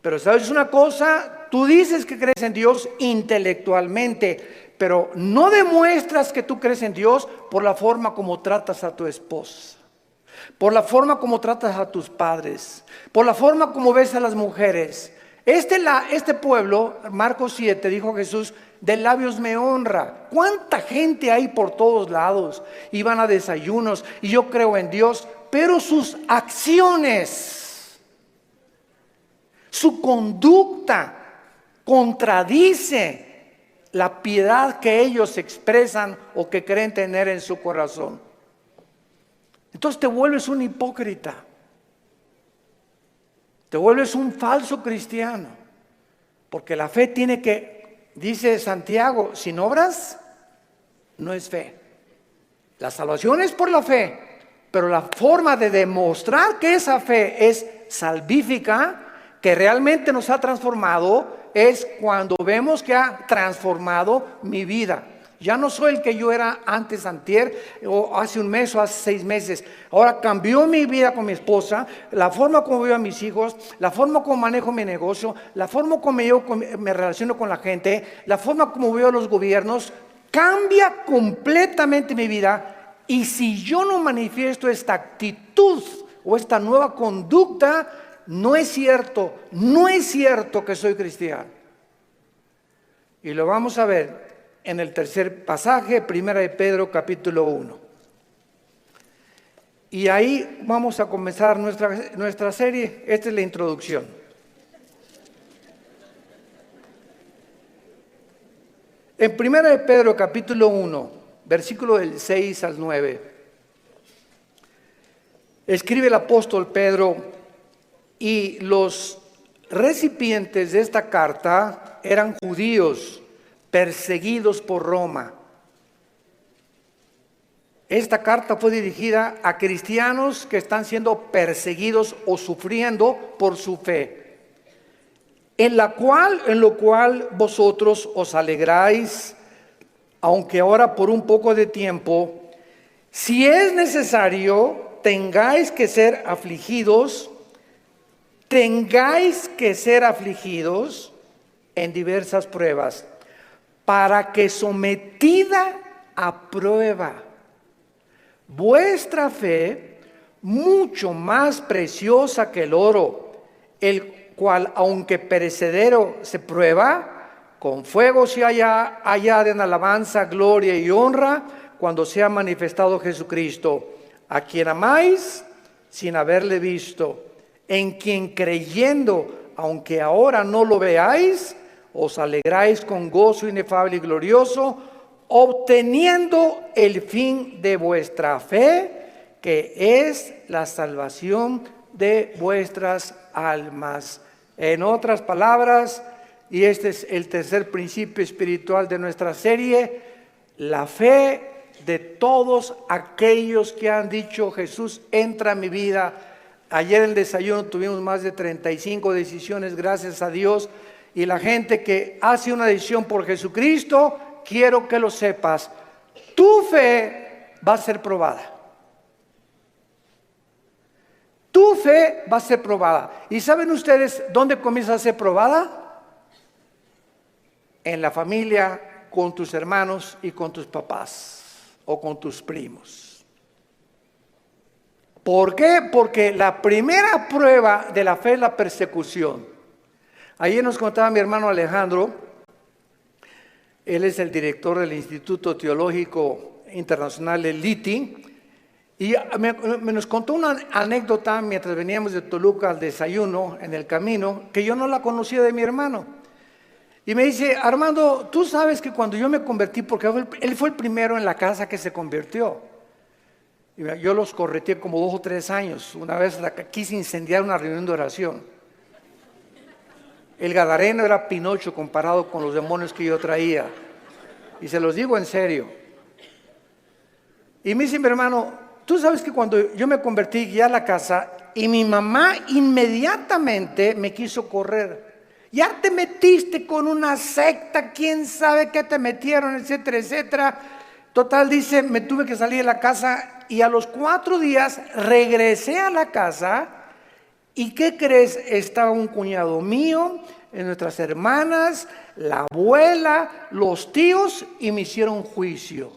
Pero ¿sabes una cosa? Tú dices que crees en Dios intelectualmente, pero no demuestras que tú crees en Dios por la forma como tratas a tu esposa, por la forma como tratas a tus padres, por la forma como ves a las mujeres. Este pueblo, Marcos 7, dijo Jesús, de labios me honra. ¿Cuánta gente hay por todos lados? Y van a desayunos, y yo creo en Dios, pero sus acciones, su conducta contradice la piedad que ellos expresan o que creen tener en su corazón. Entonces te vuelves un hipócrita. Te vuelves un falso cristiano. Porque la fe tiene que, dice Santiago, sin obras no es fe. La salvación es por la fe, pero la forma de demostrar que esa fe es salvífica, que realmente nos ha transformado, es cuando vemos que ha transformado mi vida. Ya no soy el que yo era antes, antier, o hace un mes o hace 6 meses. Ahora cambió mi vida con mi esposa, la forma como veo a mis hijos, la forma como manejo mi negocio, la forma como me relaciono con la gente, la forma como veo los gobiernos. Cambia completamente mi vida. Y si yo no manifiesto esta actitud o esta nueva conducta, no es cierto que soy cristiano. Y lo vamos a ver en el tercer pasaje, Primera de Pedro capítulo 1. Y ahí vamos a comenzar nuestra serie. Esta es la introducción. En Primera de Pedro capítulo 1, versículo del 6 al 9, escribe el apóstol Pedro, y los recipientes de esta carta eran judíos perseguidos por Roma. Esta carta fue dirigida a cristianos que están siendo perseguidos o sufriendo por su fe, en lo cual vosotros os alegráis, aunque ahora por un poco de tiempo, si es necesario, tengáis que ser afligidos en diversas pruebas, para que sometida a prueba vuestra fe, mucho más preciosa que el oro, el cual aunque perecedero se prueba, con fuego se hallada en alabanza, gloria y honra, cuando sea manifestado Jesucristo, a quien amáis sin haberle visto, en quien creyendo, aunque ahora no lo veáis, os alegráis con gozo inefable y glorioso, obteniendo el fin de vuestra fe, que es la salvación de vuestras almas. En otras palabras, y este es el tercer principio espiritual de nuestra serie, la fe de todos aquellos que han dicho: Jesús, entra en mi vida. Ayer en el desayuno tuvimos más de 35 decisiones, gracias a Dios, y la gente que hace una decisión por Jesucristo, quiero que lo sepas, tu fe va a ser probada. Tu fe va a ser probada. ¿Y saben ustedes dónde comienza a ser probada? En la familia, con tus hermanos y con tus papás o con tus primos. ¿Por qué? Porque la primera prueba de la fe es la persecución. Ayer nos contaba mi hermano Alejandro, él es el director del Instituto Teológico Internacional, el ITI, y nos contó una anécdota mientras veníamos de Toluca al desayuno en el camino, que yo no la conocía de mi hermano. Y me dice: Armando, tú sabes que cuando yo me convertí, porque él fue el primero en la casa que se convirtió. Y yo los correteé como 2 o 3 años. Una vez quise incendiar una reunión de oración. El gadareno era Pinocho comparado con los demonios que yo traía. Y se los digo en serio. Y me dice mi hermano: tú sabes que cuando yo me convertí, guié a la casa, y mi mamá inmediatamente me quiso correr. Ya te metiste con una secta, quién sabe qué te metieron, etcétera, etcétera. Total, dice, me tuve que salir de la casa, y a los 4 días regresé a la casa. ¿Y qué crees? Estaba un cuñado mío, nuestras hermanas, la abuela, los tíos, y me hicieron juicio.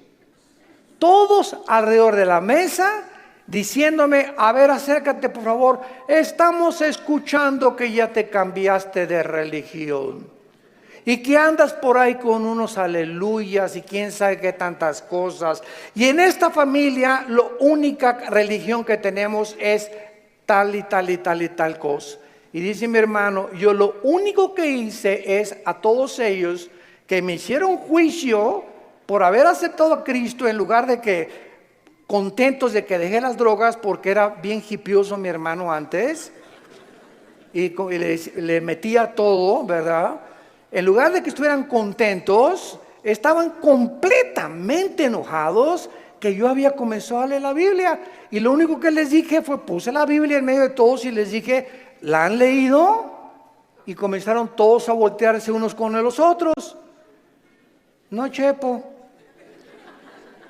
Todos alrededor de la mesa, diciéndome: a ver, acércate por favor, estamos escuchando que ya te cambiaste de religión y que andas por ahí con unos aleluyas y quién sabe qué tantas cosas, y en esta familia la única religión que tenemos es tal y tal y tal y tal cosa. Y dice mi hermano: yo lo único que hice es a todos ellos que me hicieron juicio por haber aceptado a Cristo, en lugar de que contentos de que dejé las drogas, porque era bien hipioso mi hermano antes, y le metía todo, ¿verdad? En lugar de que estuvieran contentos, estaban completamente enojados que yo había comenzado a leer la Biblia. Y lo único que les dije fue, puse la Biblia en medio de todos y les dije: ¿la han leído? Y comenzaron todos a voltearse unos con los otros. No, Chepo.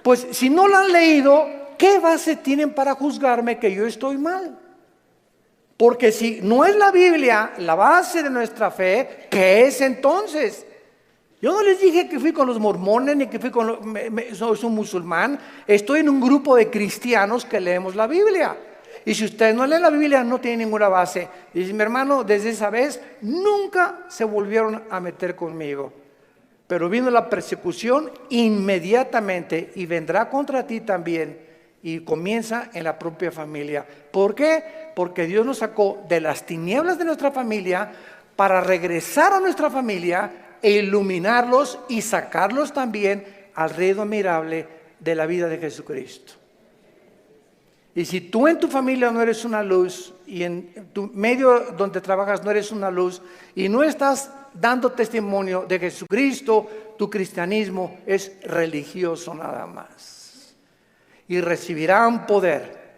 Pues si no la han leído, ¿qué base tienen para juzgarme que yo estoy mal? Porque si no es la Biblia la base de nuestra fe, ¿qué es entonces? Yo no les dije que fui con los mormones ni que fui con soy un musulmán. Estoy en un grupo de cristianos que leemos la Biblia. Y si ustedes no leen la Biblia, no tienen ninguna base. Y dice mi hermano: desde esa vez nunca se volvieron a meter conmigo. Pero vino la persecución inmediatamente, y vendrá contra ti también, y comienza en la propia familia. ¿Por qué? Porque Dios nos sacó de las tinieblas de nuestra familia para regresar a nuestra familia e iluminarlos y sacarlos también al reino admirable de la vida de Jesucristo. Y si tú en tu familia no eres una luz, y en tu medio donde trabajas no eres una luz, y no estás dando testimonio de Jesucristo, tu cristianismo es religioso nada más. Y recibirán poder.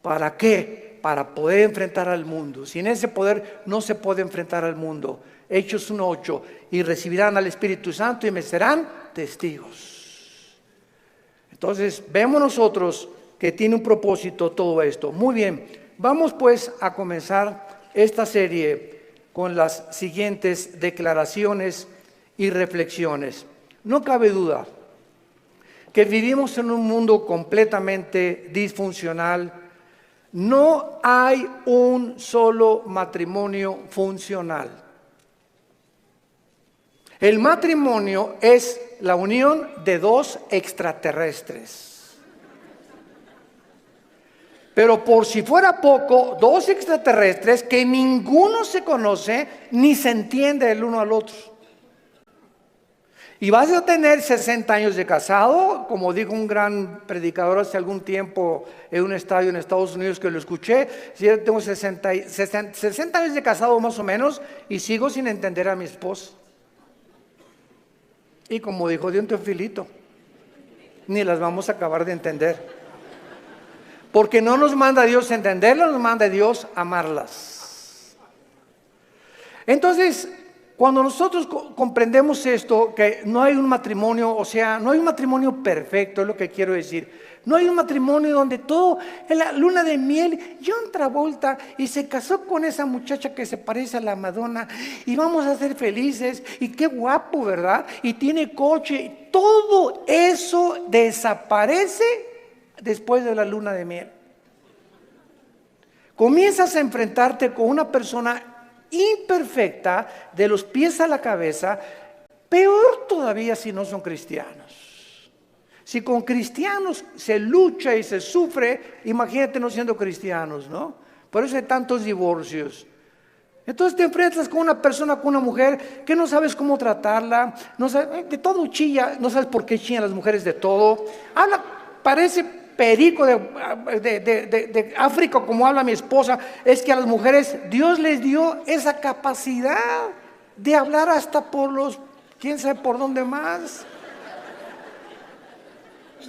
¿Para qué? Para poder enfrentar al mundo. Sin ese poder no se puede enfrentar al mundo. Hechos 1:8. Y recibirán al Espíritu Santo y me serán testigos. Entonces vemos nosotros que tiene un propósito todo esto. Muy bien, vamos pues a comenzar esta serie con las siguientes declaraciones y reflexiones. No cabe duda que vivimos en un mundo completamente disfuncional. No hay un solo matrimonio funcional. El matrimonio es la unión de dos extraterrestres. Pero por si fuera poco, dos extraterrestres que ninguno se conoce ni se entiende el uno al otro. Y vas a tener 60 años de casado, como dijo un gran predicador hace algún tiempo en un estadio en Estados Unidos que lo escuché. Yo tengo 60 años de casado más o menos y sigo sin entender a mi esposa. Y como dijo Dion Teofilito, ni las vamos a acabar de entender. Porque no nos manda Dios a entenderlas, nos manda Dios a amarlas. Entonces, cuando nosotros comprendemos esto, que no hay un matrimonio, o sea, no hay un matrimonio perfecto, es lo que quiero decir. No hay un matrimonio donde todo, en la luna de miel, John Travolta y se casó con esa muchacha que se parece a la Madonna y vamos a ser felices y qué guapo, ¿verdad? Y tiene coche. Todo eso desaparece después de la luna de miel. Comienzas a enfrentarte con una persona imperfecta de los pies a la cabeza, peor todavía si no son cristianos. Si con cristianos se lucha y se sufre, imagínate no siendo cristianos, ¿no? Por eso hay tantos divorcios. Entonces te enfrentas con una persona, con una mujer que no sabes cómo tratarla, no sabes, de todo chilla, no sabes por qué chillan las mujeres de todo. Habla, parece perico de África, como habla mi esposa. Es que a las mujeres Dios les dio esa capacidad de hablar hasta por los, quién sabe por dónde más.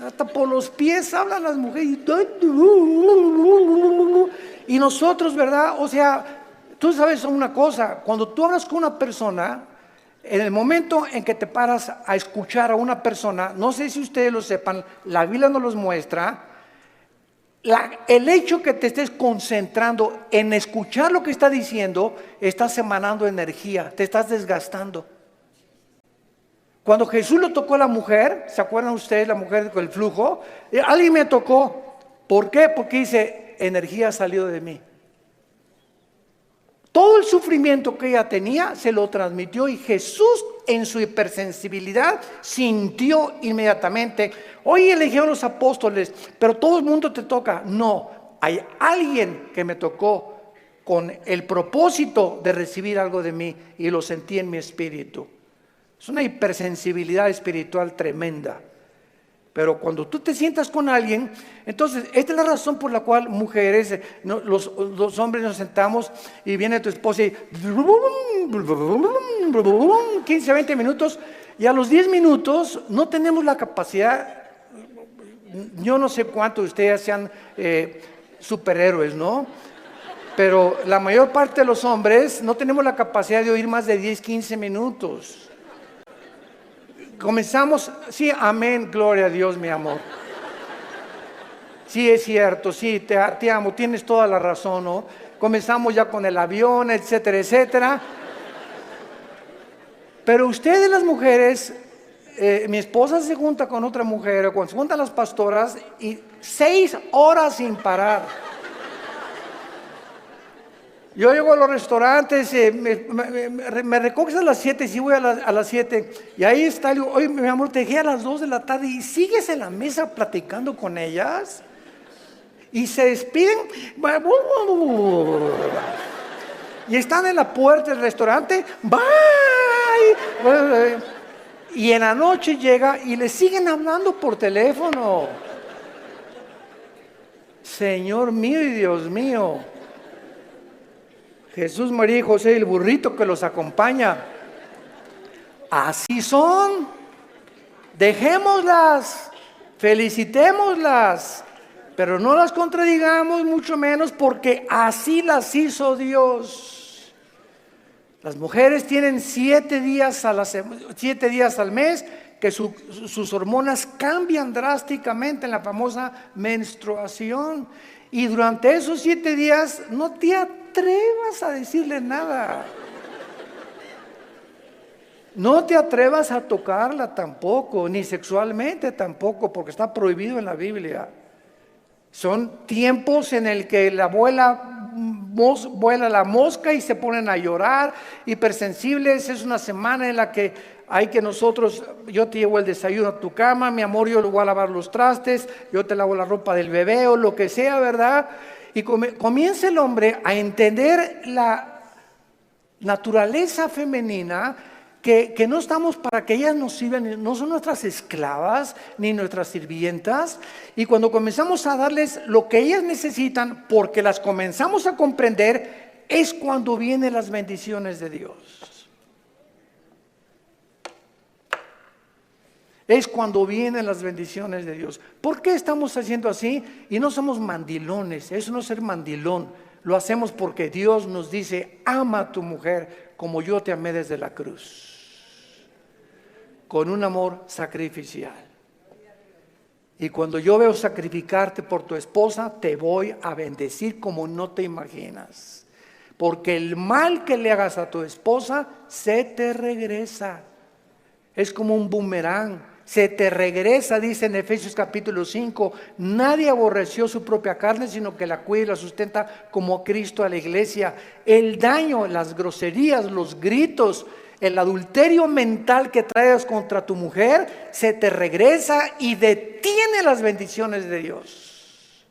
Hasta por los pies hablan las mujeres. Y nosotros, ¿verdad? O sea, tú sabes una cosa, cuando tú hablas con una persona, en el momento en que te paras a escuchar a una persona, no sé si ustedes lo sepan, la Biblia nos los muestra, el hecho que te estés concentrando en escuchar lo que está diciendo, estás emanando energía, te estás desgastando. Cuando Jesús lo tocó a la mujer, ¿se acuerdan ustedes la mujer con el flujo? Alguien me tocó. ¿Por qué? Porque dice, energía ha salido de mí. Todo el sufrimiento que ella tenía se lo transmitió y Jesús en su hipersensibilidad sintió inmediatamente. Hoy eligieron los apóstoles, pero todo el mundo te toca. No, hay alguien que me tocó con el propósito de recibir algo de mí y lo sentí en mi espíritu. Es una hipersensibilidad espiritual tremenda. Pero cuando tú te sientas con alguien, entonces esta es la razón por la cual mujeres, los hombres nos sentamos y viene tu esposa y 15, 20 minutos y a los 10 minutos no tenemos la capacidad, yo no sé cuántos de ustedes sean superhéroes, ¿no? Pero la mayor parte de los hombres no tenemos la capacidad de oír más de 10, 15 minutos. Comenzamos, sí, amén, gloria a Dios, mi amor. Sí, es cierto, sí, te amo, tienes toda la razón, ¿no? Comenzamos ya con el avión, etcétera, etcétera. Pero ustedes las mujeres, mi esposa se junta con otra mujer, o cuando se juntan las pastoras, y 6 horas sin parar. Yo llego a los restaurantes, me recoges a las 7, sí voy a las 7, y ahí está, digo, oye, mi amor, te dejé a las 2 de la tarde, y sigues en la mesa platicando con ellas, y se despiden, y están en la puerta del restaurante, bye, y en la noche llega, y le siguen hablando por teléfono. Señor mío y Dios mío. Jesús, María y José y el burrito que los acompaña. Así son. Dejémoslas, felicitémoslas, pero no las contradigamos, mucho menos, porque así las hizo Dios. Las mujeres tienen 7 días al mes que sus hormonas cambian drásticamente en la famosa menstruación. Y durante esos 7 días no te atrevas a decirle nada. No te atrevas a tocarla tampoco, ni sexualmente tampoco, porque está prohibido en la Biblia. Son tiempos en el que vuela la mosca y se ponen a llorar, hipersensibles. Es una semana en la que hay que yo te llevo el desayuno a tu cama, mi amor, yo le voy a lavar los trastes, yo te lavo la ropa del bebé o lo que sea, ¿verdad? Y comienza el hombre a entender la naturaleza femenina, que no estamos para que ellas nos sirvan, no son nuestras esclavas ni nuestras sirvientas. Y cuando comenzamos a darles lo que ellas necesitan, porque las comenzamos a comprender, es cuando vienen las bendiciones de Dios. Es cuando vienen las bendiciones de Dios. ¿Por qué estamos haciendo así? Y no somos mandilones. Eso no es ser mandilón. Lo hacemos porque Dios nos dice: ama a tu mujer como yo te amé desde la cruz, con un amor sacrificial. Y cuando yo veo sacrificarte por tu esposa, te voy a bendecir como no te imaginas. Porque el mal que le hagas a tu esposa se te regresa. Es como un boomerang. Se te regresa, dice en Efesios capítulo 5. Nadie aborreció su propia carne, sino que la cuida y la sustenta como Cristo a la iglesia. El daño, las groserías, los gritos, el adulterio mental que traes contra tu mujer, se te regresa y detiene las bendiciones de Dios.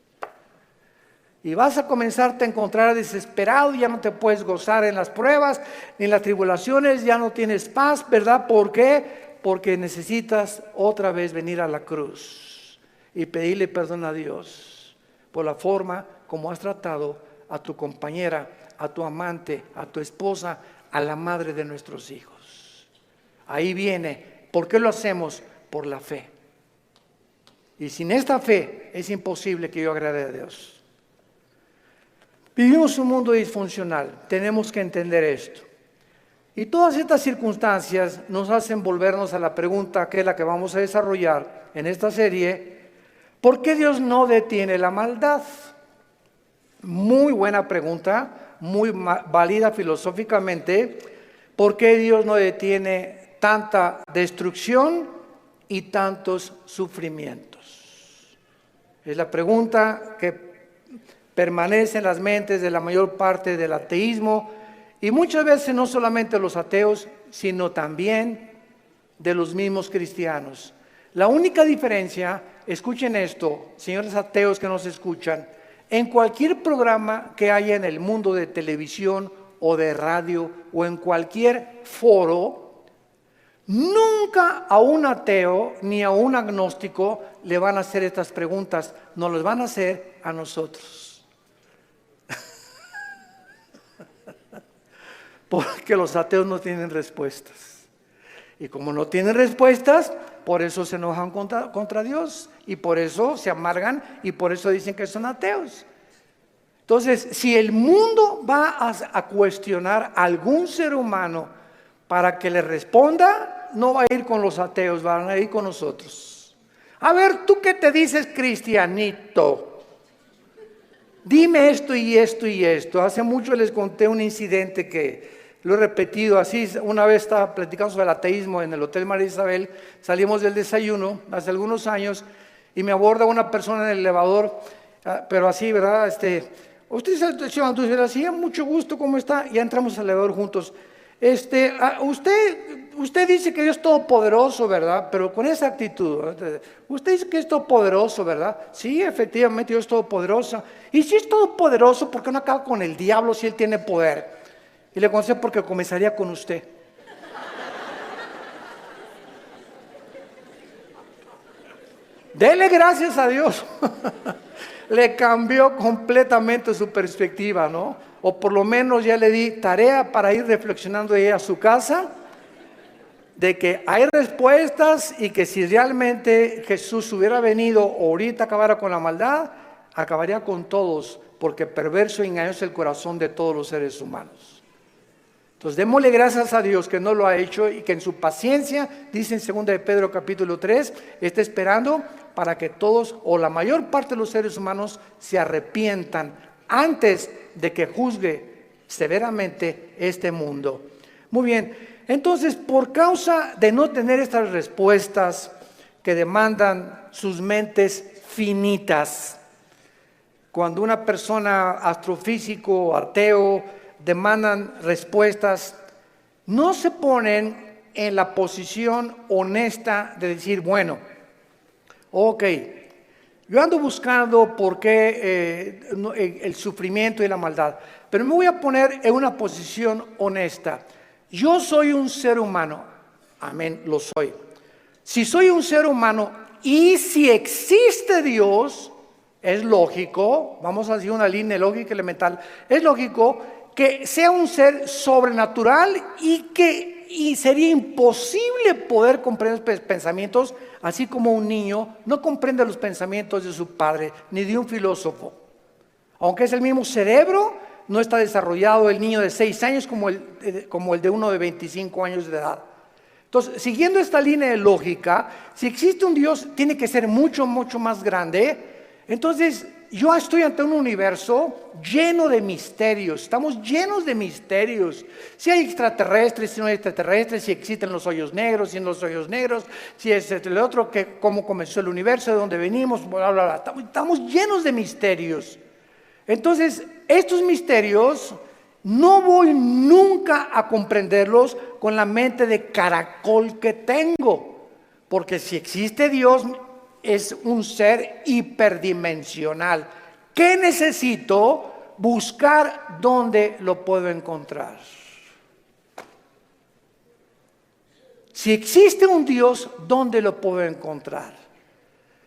Y vas a comenzarte a encontrar desesperado, ya no te puedes gozar en las pruebas, ni en las tribulaciones, ya no tienes paz, ¿verdad? ¿Por qué? Porque necesitas otra vez venir a la cruz y pedirle perdón a Dios por la forma como has tratado a tu compañera, a tu amante, a tu esposa, a la madre de nuestros hijos. Ahí viene. ¿Por qué lo hacemos? Por la fe. Y sin esta fe es imposible que yo agrade a Dios. Vivimos un mundo disfuncional. Tenemos que entender esto. Y todas estas circunstancias nos hacen volvernos a la pregunta, que es la que vamos a desarrollar en esta serie: ¿por qué Dios no detiene la maldad? Muy buena pregunta, muy válida filosóficamente. ¿Por qué Dios no detiene tanta destrucción y tantos sufrimientos? Es la pregunta que permanece en las mentes de la mayor parte del ateísmo, y muchas veces no solamente los ateos, sino también de los mismos cristianos. La única diferencia, escuchen esto, señores ateos que nos escuchan, en cualquier programa que haya en el mundo de televisión o de radio o en cualquier foro, nunca a un ateo ni a un agnóstico le van a hacer estas preguntas, nos las van a hacer a nosotros. Porque los ateos no tienen respuestas. Y como no tienen respuestas, por eso se enojan contra Dios. Y por eso se amargan y por eso dicen que son ateos. Entonces, si el mundo va a cuestionar a algún ser humano para que le responda, no va a ir con los ateos, van a ir con nosotros. A ver, ¿tú qué te dices, cristianito? Dime esto y esto y esto. Hace mucho les conté un incidente que lo he repetido así. Una vez estaba platicando sobre el ateísmo en el Hotel María Isabel. Salimos del desayuno hace algunos años y me aborda una persona en el elevador, pero así, ¿verdad? Usted es el señor Andrés, así, mucho gusto, ¿cómo está? Ya entramos al elevador juntos. Usted dice que Dios es todopoderoso, ¿verdad? Pero con esa actitud, ¿verdad? Usted dice que es todopoderoso, ¿verdad? Sí, efectivamente, Dios es todopoderoso. Y si es todopoderoso, ¿por qué no acaba con el diablo si él tiene poder? Y le contesté: porque comenzaría con usted. Dele gracias a Dios. Le cambió completamente su perspectiva, ¿no? O por lo menos ya le di tarea para ir reflexionando ella a su casa, de que hay respuestas y que si realmente Jesús hubiera venido o ahorita acabara con la maldad, acabaría con todos, porque perverso y engañoso es el corazón de todos los seres humanos. Entonces démosle gracias a Dios que no lo ha hecho y que en su paciencia, dice en 2 de Pedro capítulo 3, está esperando para que todos o la mayor parte de los seres humanos se arrepientan antes de que juzgue severamente este mundo. Muy bien, entonces por causa de no tener estas respuestas que demandan sus mentes finitas, cuando una persona astrofísico, ateo, demandan respuestas, no se ponen en la posición honesta de decir, bueno, ok, yo ando buscando por qué el sufrimiento y la maldad, pero me voy a poner en una posición honesta. Yo soy un ser humano, amén, lo soy. Si soy un ser humano y si existe Dios, es lógico, vamos a decir una línea lógica elemental, es lógico que sea un ser sobrenatural y sería imposible poder comprender los pensamientos, así como un niño no comprende los pensamientos de su padre, ni de un filósofo. Aunque es el mismo cerebro, no está desarrollado el niño de 6 años como el de uno de 25 años de edad. Entonces, siguiendo esta línea de lógica, si existe un Dios, tiene que ser mucho, mucho más grande. Entonces, yo estoy ante un universo lleno de misterios, estamos llenos de misterios. Si hay extraterrestres, si no hay extraterrestres, si existen los hoyos negros, si no los hoyos negros, si es el otro, cómo comenzó el universo, de dónde venimos, bla, bla, bla. Estamos llenos de misterios. Entonces, estos misterios no voy nunca a comprenderlos con la mente de caracol que tengo, porque si existe Dios, es un ser hiperdimensional. ¿Qué necesito? Buscar dónde lo puedo encontrar. Si existe un Dios, ¿dónde lo puedo encontrar?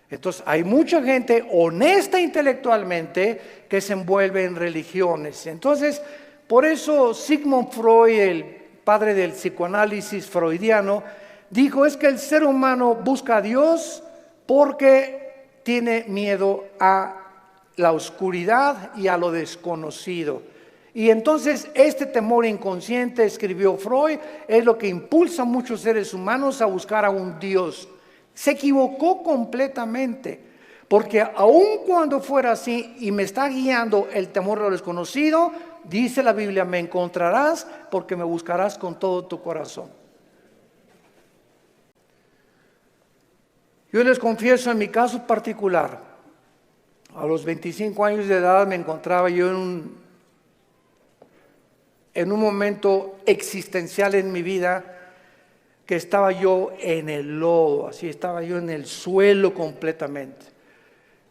Entonces hay mucha gente honesta intelectualmente que se envuelve en religiones. Entonces, por eso Sigmund Freud, el padre del psicoanálisis freudiano, dijo es que el ser humano busca a Dios porque tiene miedo a la oscuridad y a lo desconocido. Y entonces este temor inconsciente, escribió Freud, es lo que impulsa a muchos seres humanos a buscar a un Dios. Se equivocó completamente, porque aun cuando fuera así y me está guiando el temor a lo desconocido, dice la Biblia, me encontrarás porque me buscarás con todo tu corazón. Yo les confieso en mi caso particular, a los 25 años de edad me encontraba yo en un momento existencial en mi vida, que estaba yo en el lodo, así estaba yo en el suelo completamente.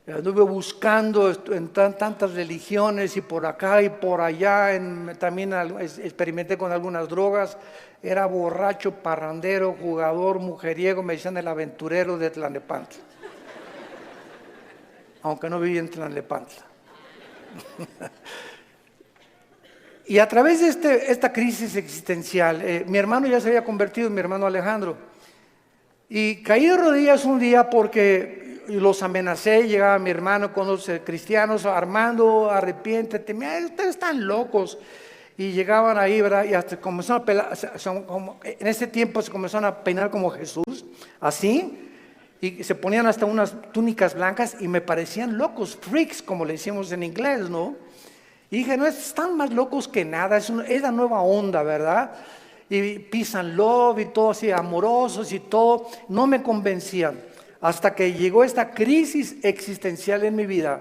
Anduve buscando en tantas religiones y por acá y por allá, también experimenté con algunas drogas, era borracho, parrandero, jugador, mujeriego, me decían el aventurero de Tlalnepantla, aunque no vivía en Tlalnepantla. Y a través de esta crisis existencial, mi hermano ya se había convertido en mi hermano Alejandro. Y caí de rodillas un día porque los amenacé, llegaba mi hermano con los cristianos, Armando, arrepiéntete, mira, ustedes están locos. Y llegaban ahí, ¿verdad? Y hasta comenzaron a pelar, en ese tiempo se comenzaron a peinar como Jesús, así. Y se ponían hasta unas túnicas blancas y me parecían locos, freaks, como le decimos en inglés, ¿no? Y dije, no, están más locos que nada, es la nueva onda, ¿verdad? Y peace and love y todo así, amorosos y todo, no me convencían. Hasta que llegó esta crisis existencial en mi vida,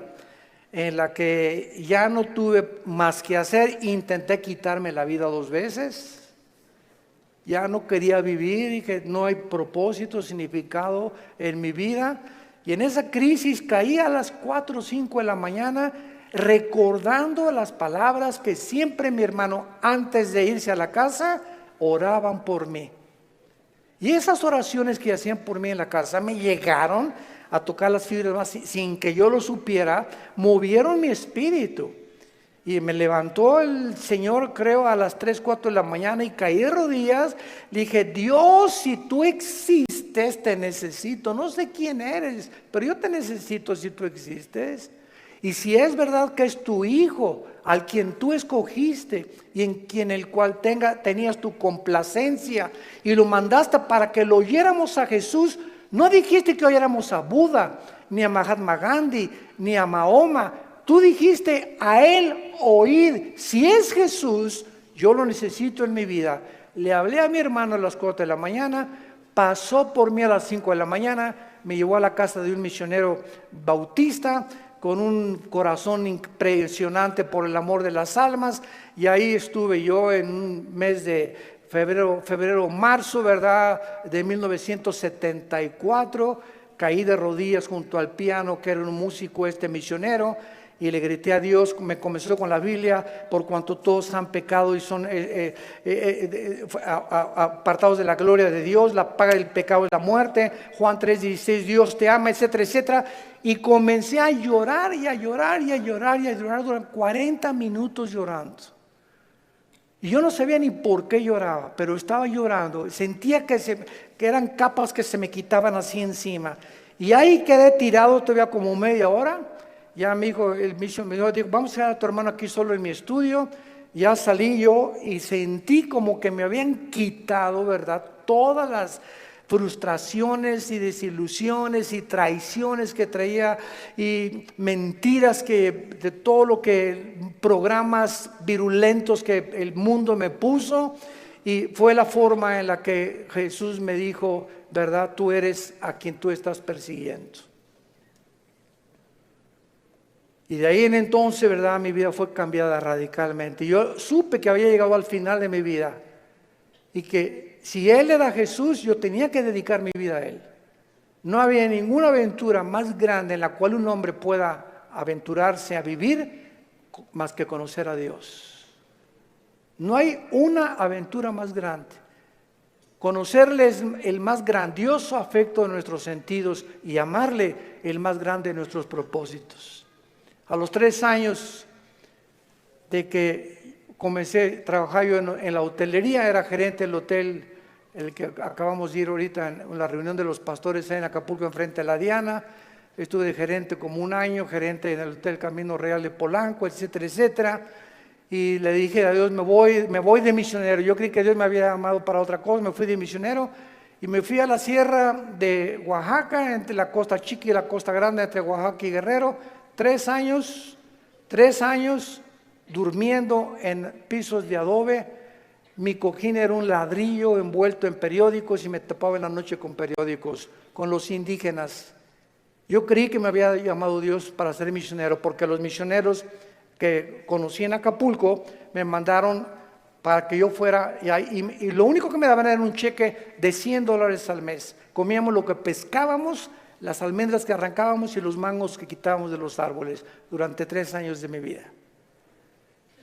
en la que ya no tuve más que hacer, intenté quitarme la vida 2 veces, ya no quería vivir, dije, no hay propósito, significado en mi vida. Y en esa crisis caí a las 4 o 5 de la mañana, recordando las palabras que siempre mi hermano antes de irse a la casa oraban por mí. Y esas oraciones que hacían por mí en la casa me llegaron a tocar las fibras más sin que yo lo supiera, movieron mi espíritu. Y me levantó el Señor, creo, a las 3, 4 de la mañana y caí de rodillas. Le dije, Dios, si tú existes, te necesito. No sé quién eres, pero yo te necesito si tú existes. Y si es verdad que es tu hijo, al quien tú escogiste y en quien el cual tenías tu complacencia y lo mandaste para que lo oyéramos a Jesús, no dijiste que oyéramos a Buda, ni a Mahatma Gandhi, ni a Mahoma. Tú dijiste a él oír. Si es Jesús, yo lo necesito en mi vida. Le hablé a mi hermano a las 4 de la mañana, pasó por mí a las 5 de la mañana, me llevó a la casa de un misionero bautista con un corazón impresionante por el amor de las almas, y ahí estuve yo en un mes de febrero, marzo, ¿verdad?, de 1974, caí de rodillas junto al piano, que era un músico misionero, y le grité a Dios. Me comenzó con la Biblia: por cuanto todos han pecado y son apartados de la gloria de Dios, la paga del pecado es la muerte. Juan 3:16, Dios te ama, etcétera, etcétera. Y comencé a llorar y a llorar y a llorar y a llorar durante 40 minutos llorando. Y yo no sabía ni por qué lloraba, pero estaba llorando. Sentía que eran capas que se me quitaban así encima. Y ahí quedé tirado todavía como media hora. Ya me dijo el misionero, dijo: vamos a dejar a tu hermano aquí solo en mi estudio. Ya salí yo y sentí como que me habían quitado, ¿verdad?, todas las frustraciones y desilusiones y traiciones que traía, y mentiras de todo lo que, programas virulentos que el mundo me puso. Y fue la forma en la que Jesús me dijo: ¿verdad? Tú eres a quien tú estás persiguiendo. Y de ahí en entonces, ¿verdad?, mi vida fue cambiada radicalmente. Yo supe que había llegado al final de mi vida y que si Él era Jesús, yo tenía que dedicar mi vida a Él. No había ninguna aventura más grande en la cual un hombre pueda aventurarse a vivir más que conocer a Dios. No hay una aventura más grande. Conocerle es el más grandioso afecto de nuestros sentidos, y amarle el más grande de nuestros propósitos. A los 3 años de que comencé a trabajar yo en la hotelería, era gerente del hotel, el que acabamos de ir ahorita en la reunión de los pastores en Acapulco, enfrente de la Diana. Estuve de gerente como 1 año, gerente en el Hotel Camino Real de Polanco, etcétera, etcétera. Y le dije a Dios: me voy de misionero. Yo creí que Dios me había llamado para otra cosa. Me fui de misionero y me fui a la sierra de Oaxaca, entre la costa chica y la costa grande, entre Oaxaca y Guerrero. 3 años durmiendo en pisos de adobe. Mi cojín era un ladrillo envuelto en periódicos, y me tapaba en la noche con periódicos, con los indígenas. Yo creí que me había llamado Dios para ser misionero, porque los misioneros que conocí en Acapulco me mandaron para que yo fuera, y lo único que me daban era un cheque de $100 al mes. Comíamos lo que pescábamos, las almendras que arrancábamos y los mangos que quitábamos de los árboles, durante 3 años de mi vida.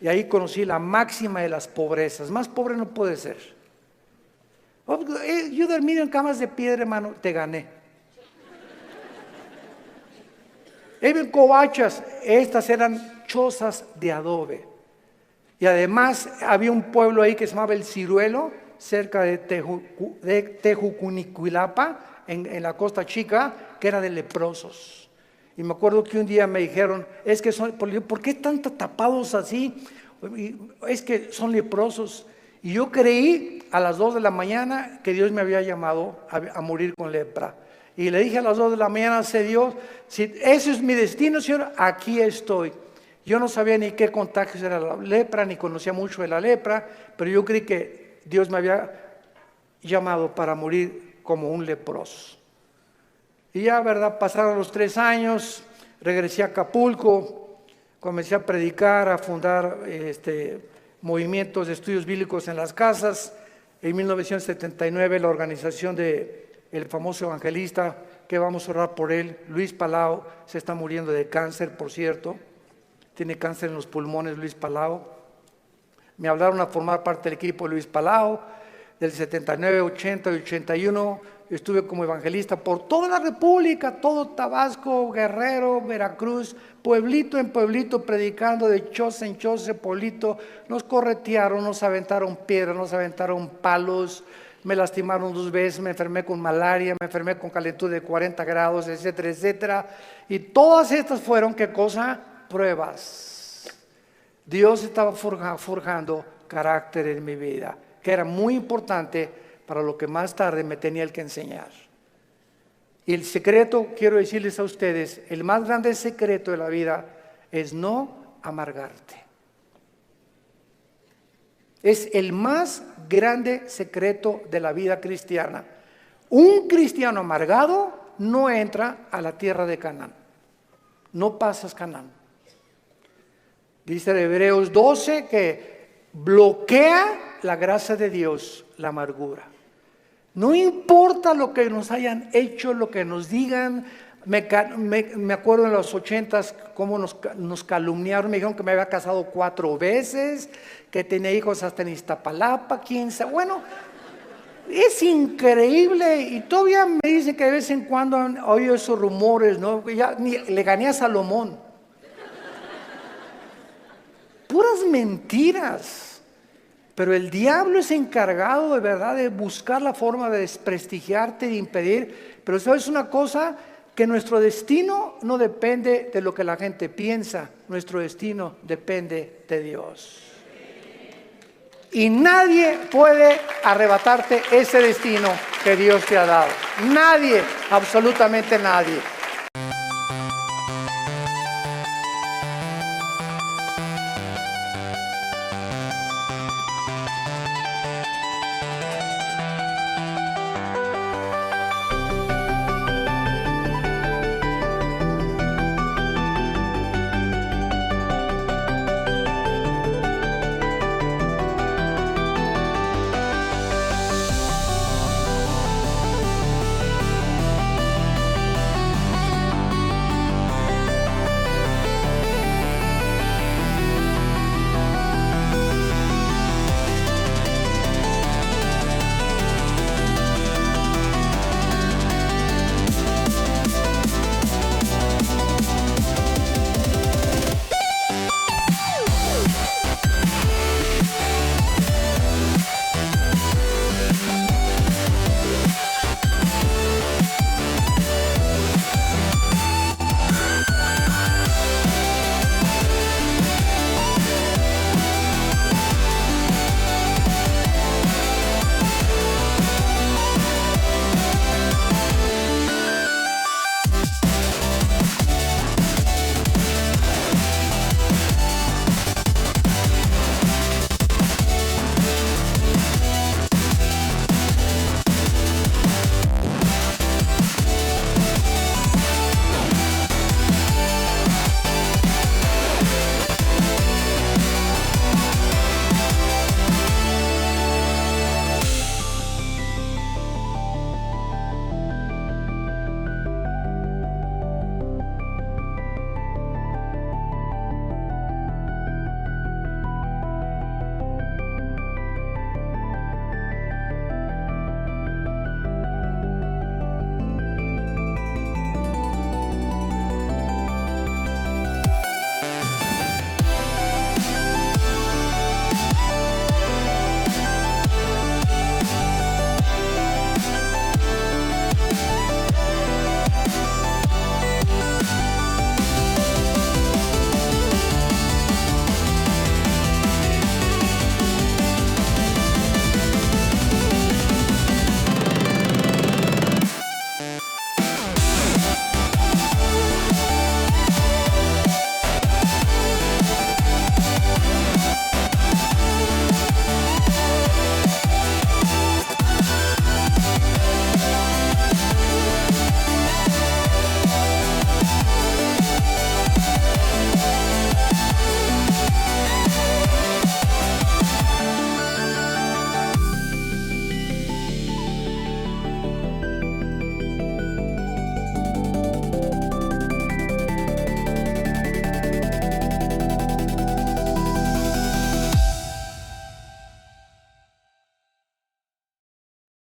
Y ahí conocí la máxima de las pobrezas. Más pobre no puede ser. Yo dormí en camas de piedra, hermano, te gané. En covachas, estas eran chozas de adobe. Y además había un pueblo ahí que se llamaba El Ciruelo, cerca de Tejucunicuilapa, en la Costa Chica, que era de leprosos. Y me acuerdo que un día me dijeron: es que ¿por qué están tapados así? Es que son leprosos. Y yo creí a las 2 de la mañana que Dios me había llamado a morir con lepra. Y le dije a las 2 de la mañana: Dios, si ese es mi destino, Señor, aquí estoy. Yo no sabía ni qué contagios era la lepra, ni conocía mucho de la lepra, pero yo creí que Dios me había llamado para morir como un leproso. Y ya, ¿verdad?, pasaron los 3 años, regresé a Acapulco, comencé a predicar, a fundar movimientos de estudios bíblicos en las casas. En 1979 la organización del famoso evangelista, que vamos a orar por él, Luis Palau, se está muriendo de cáncer, por cierto. Tiene cáncer en los pulmones, Luis Palau. Me hablaron a formar parte del equipo de Luis Palau. Del 79, 80 y 81 estuve como evangelista por toda la República, todo Tabasco, Guerrero, Veracruz, pueblito en pueblito, predicando de choza en choza, pueblito. Nos corretearon, nos aventaron piedras, nos aventaron palos, me lastimaron 2 veces, me enfermé con malaria, me enfermé con calentura de 40 grados, etcétera, etcétera. Y todas estas fueron, ¿qué cosa? Pruebas. Dios estaba forjando carácter en mi vida, que era muy importante para lo que más tarde me tenía el que enseñar. Y el secreto, quiero decirles a ustedes, el más grande secreto de la vida es no amargarte. Es el más grande secreto de la vida cristiana. Un cristiano amargado no entra a la tierra de Canaán. No pasas Canaán. Dice en Hebreos 12 que bloquea la gracia de Dios, la amargura. No importa lo que nos hayan hecho, lo que nos digan. Me acuerdo en los 80s cómo nos calumniaron. Me dijeron que me había casado 4 veces, que tenía hijos hasta en Iztapalapa, quién sabe. Bueno, es increíble. Y todavía me dicen que de vez en cuando han oído esos rumores, ¿no? Ya le gané a Salomón. Puras mentiras. Pero el diablo es encargado de verdad de buscar la forma de desprestigiarte, de impedir. Pero ¿sabes una cosa? Que nuestro destino no depende de lo que la gente piensa. Nuestro destino depende de Dios. Y nadie puede arrebatarte ese destino que Dios te ha dado. Nadie, absolutamente nadie.